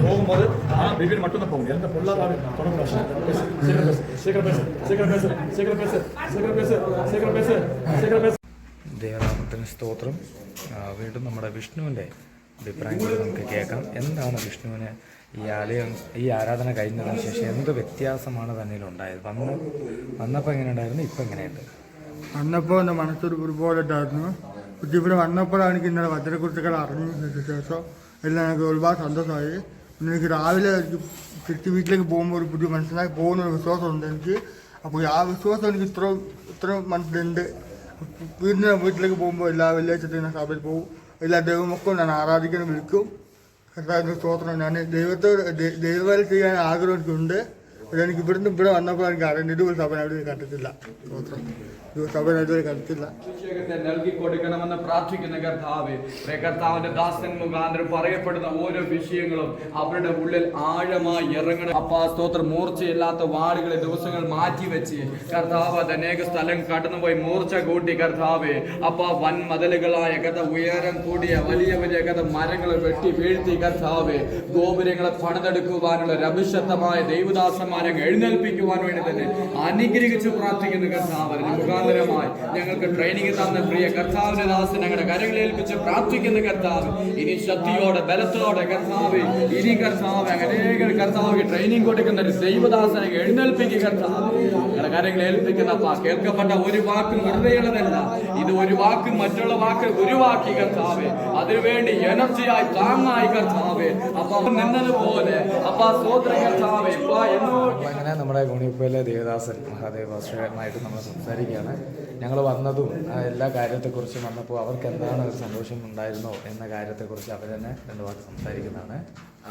போகும்போது பிபின் மட்டும்தான் போகும். எந்த பொருளாதாரம் தொடர்பு ദൈവനാമത്തിന് സ്തോത്രം. വീണ്ടും നമ്മുടെ വിഷ്ണുവിൻ്റെ അഭിപ്രായങ്ങൾ നമുക്ക് കേൾക്കാം. എന്താണ് വിഷ്ണുവിന് ഈ ആരാധന കഴിഞ്ഞതിന് ശേഷം എന്ത് വ്യത്യാസമാണ് തന്നിൽ ഉണ്ടായത്? വന്നപ്പോൾ എങ്ങനെ ഉണ്ടായിരുന്നു, ഇപ്പം എങ്ങനെയുണ്ട്? വന്നപ്പോൾ എൻ്റെ മനസ്സൊരു ഒരുപോലെ ഉണ്ടായിരുന്നു. പക്ഷേ ഇവിടെ വന്നപ്പോഴാണ് എനിക്ക് ഇന്നലെ വചനക്കുറിച്ചുകൾ അറിഞ്ഞതിന് ശേഷം എല്ലാം എനിക്ക് ഒരുപാട് സന്തോഷമായി. പിന്നെ എനിക്ക് രാവിലെ തിരിച്ച് വീട്ടിലേക്ക് പോകുമ്പോൾ ഒരു പുതിയ മനസ്സിലാക്കി പോകുന്ന ഒരു വിശ്വാസമുണ്ട് എനിക്ക്. അപ്പോൾ ആ വിശ്വാസം എനിക്ക് ഇത്ര മനസ്സിലുണ്ട്. വീട്ടിലേക്ക് പോകുമ്പോൾ എല്ലാ വെള്ളിയാഴ്ച സഭയിൽ പോകും, എല്ലാ ദൈവമൊക്കെ ഞാൻ ആരാധിക്കാൻ വിളിക്കും. കർത്താവിൻ്റെ സ്തോത്രം. ഞാൻ ദൈവവേല ചെയ്യാൻ ആഗ്രഹം എനിക്കുണ്ട്. എനിക്ക് ഇവിടെ വന്നപ്പോൾ എനിക്ക് അറിയാം ഇതുപോലെ സഭ അവിടെ കണ്ടിട്ടില്ല. സ്തോത്രം. നൽകി കൊടുക്കണമെന്ന് പ്രാർത്ഥിക്കുന്ന കർത്താവേ, കർത്താവിന്റെ ദാസൻ മുഖാന്തരം പറയപ്പെടുന്ന ഓരോ വിഷയങ്ങളും അവരുടെ ഉള്ളിൽ ആഴമായി ഇറങ്ങണം. അപ്പാ സ്തോത്രം. മൂർച്ചയില്ലാത്ത വാളുകളെ ദിവസങ്ങൾ മാറ്റിവെച്ച് കർത്താവ് അനേക സ്ഥലം കടന്നുപോയി മൂർച്ച കൂട്ടി കർത്താവേ. അപ്പാ വൻ മതിലുകളായ കഥ ഉയരം കൂടിയ വലിയ വലിയ കഥ മരങ്ങളെ വെട്ടി വീഴ്ത്തി കർത്താവേ ഗോപുരങ്ങളെ പണിതെടുക്കുവാനുള്ള അഭിഷക്തമായ ദൈവദാസന്മാരെ എഴുന്നേൽപ്പിക്കുവാൻ വേണ്ടി തന്നെ അനുഗ്രഹിച്ചു പ്രാർത്ഥിക്കുന്ന കർത്താവ് മുഖാന്തരമായി ഞങ്ങൾക്ക് ട്രെയിനിങ് തന്ന പ്രിയ കർത്താവിന്റെ ദാസൻ ഞങ്ങളുടെ കരങ്ങളിൽ ഏൽപ്പിച്ച് പ്രാർത്ഥിക്കുന്ന കർത്താവ് ഇനി ശക്തിയോടെ ബലത്തോടെ കർത്താവ് ഇനി കർത്താവ് അനേക കർത്താവ് ട്രെയിനിങ് കൊടുക്കുന്ന ഒരു ദൈവദാസനെ എഴുന്നേൽപ്പിക്കുക കർത്താവ് ഞങ്ങളുടെ കരങ്ങളിൽ ഏൽപ്പിക്കുന്ന കേൾക്കപ്പെട്ട ഒരു വാക്കും വെറുതെയുള്ളതല്ല. ഇത് ഒരു വാക്കും മറ്റുള്ള വാക്ക് ഗുരുവാക്കി കർത്താവ് അതിനുവേണ്ടി എനർജിയായി താങ്ങായി കർത്താവ് അപ്പൊ നിന്നതുപോലെ അപ്പൊ സ്വോത്ര കർത്താവ് അങ്ങനെ നമ്മുടെ ഗുണിപ്പയിലെ ദേവദാസൻ മഹാദേവ ഭാഷയുമായിട്ട് നമ്മൾ സംസാരിക്കുകയാണ്. ഞങ്ങൾ വന്നതും എല്ലാ കാര്യത്തെക്കുറിച്ചും വന്നപ്പോൾ അവർക്ക് എന്താണ് ഒരു സന്തോഷം ഉണ്ടായിരുന്നോ എന്ന കാര്യത്തെക്കുറിച്ച് അവർ തന്നെ 2 വാക്ക് സംസാരിക്കുന്നതാണ്.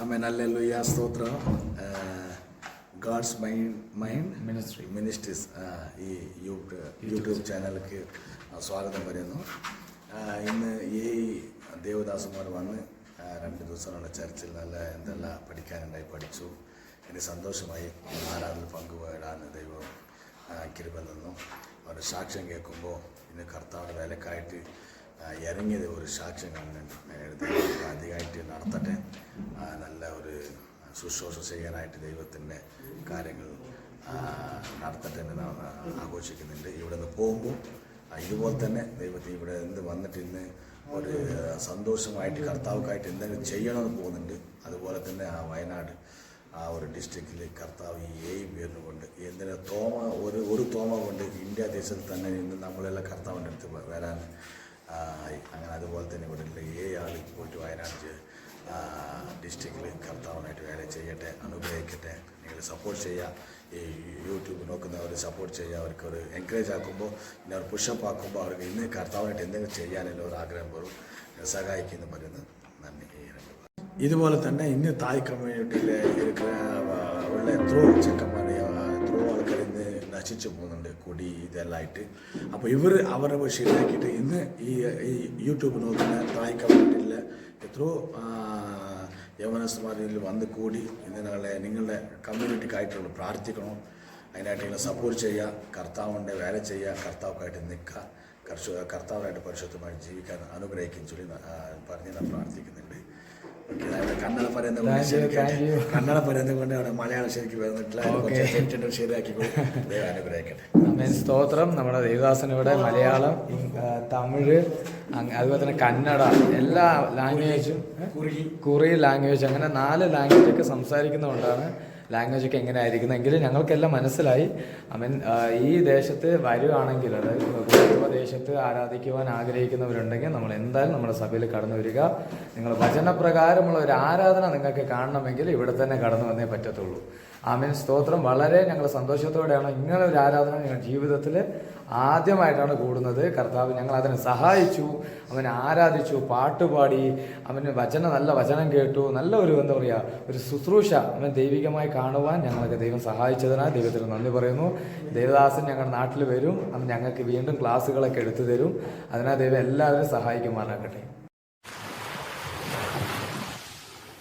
ആമേൻ. ഹല്ലേലൂയ. സ്തോത്രം. ഗാഡ്സ് മൈൻഡ് മിനിസ്ട്രീസ് ഈ യൂട്യൂബ് ചാനലിലേക്ക് സ്വാഗതം പറയുന്നു. ഇന്ന് ഈ ദേവദാസന്മാർ വന്ന് 2 ദിവസമുള്ള ചർച്ചിൽ എന്തെല്ലാം പഠിക്കാനുണ്ടായി പഠിച്ചു. എനിക്ക് സന്തോഷമായി. ആരാധനയിൽ പങ്കുപോയിടാൻ ദൈവം കൃപ തന്നു. അവരുടെ സാക്ഷ്യം കേൾക്കുമ്പോൾ ഇന്ന് കർത്താവിൻ്റെ വിലക്കായിട്ട് ഇറങ്ങിയത് ഒരു സാക്ഷ്യം കാണുന്നുണ്ട്. ദൈവം അധികമായിട്ട് നടത്തട്ടെ. നല്ല ഒരു ശുശ്രൂഷ ചെയ്യാനായിട്ട് ദൈവത്തിൻ്റെ കാര്യങ്ങൾ നടത്തട്ടെ എന്ന് നാം ആഘോഷിക്കുന്നുണ്ട്. ഇവിടെ നിന്ന് പോകുമ്പോൾ ഇതുപോലെ തന്നെ ദൈവത്തിൽ ഇവിടെ എന്ത് വന്നിട്ട് ഇന്ന് ഒരു സന്തോഷമായിട്ട് കർത്താവുക്കായിട്ട് എന്തെങ്കിലും ചെയ്യണമെന്ന് പോകുന്നുണ്ട്. അതുപോലെ തന്നെ ആ വയനാട് ആ ഒരു ഡിസ്ട്രിക്റ്റിൽ കർത്താവ് ഈ ഉയർന്നുകൊണ്ട് എന്തിനാ ഒരു തോമ കൊണ്ട് ഇന്ത്യ ദേശത്ത് തന്നെ ഇന്ന് നമ്മളെല്ലാം കർത്താവിൻ്റെ അടുത്ത് വരാൻ അങ്ങനെ അതുപോലെ തന്നെ ഇവിടെ ആൾ പോയിട്ട് വയനാട് ഡിസ്ട്രിക്റ്റിൽ കർത്താവിനായിട്ട് വേല ചെയ്യട്ടെ, അനുഗ്രഹിക്കട്ടെ. നിങ്ങൾ സപ്പോർട്ട് ചെയ്യുക, ഈ യൂട്യൂബ് നോക്കുന്നവർ സപ്പോർട്ട് ചെയ്യുക. അവർക്കൊരു എൻകറേജ് ആക്കുമ്പോൾ പിന്നെ അവർ പുഷപ്പ് ആക്കുമ്പോൾ അവർക്ക് ഇന്ന് കർത്താവിനായിട്ട് എന്തെങ്കിലും ചെയ്യാനുള്ള ഒരു ആഗ്രഹം വരും. സഹായിക്കുന്നു പറയുന്നത്. നന്ദി. ഇതുപോലെ തന്നെ ഇന്ന് തായ് കമ്മ്യൂണിറ്റിയിൽ ഉള്ള എത്രയോ ചെക്കന്മാർ എത്രയോ ആൾക്കാർ ഇന്ന് നശിച്ചു പോകുന്നുണ്ട്, കുടി ഇതെല്ലാം ആയിട്ട്. അപ്പോൾ അവരെ ശരിയാക്കിയിട്ട് ഇന്ന് ഈ യൂട്യൂബ് നോക്കുന്ന തായ് കമ്മ്യൂണിറ്റിയിൽ എത്രയോ യവനസ്മാരിൽ വന്ന് കൂടി ഇന്ന് നിങ്ങളുടെ കമ്മ്യൂണിറ്റിക്കായിട്ടുള്ള പ്രാർത്ഥിക്കണം, അതിനായിട്ട് നിങ്ങൾ സപ്പോർട്ട് ചെയ്യുക, കർത്താവിൻ്റെ വേല ചെയ്യുക, കർത്താവുമായിട്ട് നിൽക്കുക, കർത്താവായിട്ട് പരിശുദ്ധമായി ജീവിക്കാൻ അനുഗ്രഹിക്കും ചൊല്ലി പറഞ്ഞ് ഞാൻ പ്രാർത്ഥിക്കുന്നുണ്ട്. കന്നഡ പറയുന്നത് കൊണ്ട് അവിടെ മലയാളം ശരിക്കും വരുന്നിട്ടില്ല, ശരിയാക്കി അനുഗ്രഹിക്കട്ടെ. സ്തോത്രം. നമ്മുടെ ദേവദാസൻ ഇവിടെ മലയാളം, തമിഴ്, അതുപോലെ തന്നെ കന്നഡ എല്ലാ ലാംഗ്വേജും, കുറി ലാംഗ്വേജ്, അങ്ങനെ 4 ലാംഗ്വേജൊക്കെ സംസാരിക്കുന്നതുകൊണ്ടാണ് ലാംഗ്വേജൊക്കെ എങ്ങനെ ആയിരിക്കുന്നത് എങ്കിലും ഞങ്ങൾക്കെല്ലാം മനസ്സിലായി. ഈ ദേശത്ത് വരുവാണെങ്കിൽ, അതായത് ദേശത്ത് ആരാധിക്കുവാൻ ആഗ്രഹിക്കുന്നവരുണ്ടെങ്കിൽ നമ്മൾ എന്തായാലും നമ്മുടെ സഭയിൽ കടന്നു വരിക. നിങ്ങൾ വചനപ്രകാരമുള്ള ഒരു ആരാധന നിങ്ങൾക്ക് കാണണമെങ്കിൽ ഇവിടെ തന്നെ കടന്നു വന്നേ പറ്റത്തുള്ളൂ. ആമേൻ. സ്തോത്രം. വളരെ ഞങ്ങൾ സന്തോഷത്തോടെയാണ് ഇങ്ങനെ ഒരു ആരാധന ഞങ്ങളുടെ ജീവിതത്തിൽ ആദ്യമായിട്ടാണ് കൂടുന്നത്. കർത്താവ് ഞങ്ങൾ അതിനെ സഹായിച്ചു, അവനെ ആരാധിച്ചു, പാട്ടുപാടി, അവന് നല്ല വചനം കേട്ടു, നല്ല ഒരു എന്താ പറയുക ഒരു ശുശ്രൂഷ അവൻ ദൈവികമായി കാണുവാൻ ഞങ്ങൾക്ക് ദൈവം സഹായിച്ചതിനാൽ ദൈവത്തിന് നന്ദി പറയുന്നു. ദേവദാസൻ ഞങ്ങളുടെ നാട്ടിൽ വരും, അവൻ ഞങ്ങൾക്ക് വീണ്ടും ക്ലാസ്സുകളൊക്കെ എടുത്തു തരും. അതിനാൽ ദൈവം എല്ലാവരും സഹായിക്കുമാറാകട്ടെ.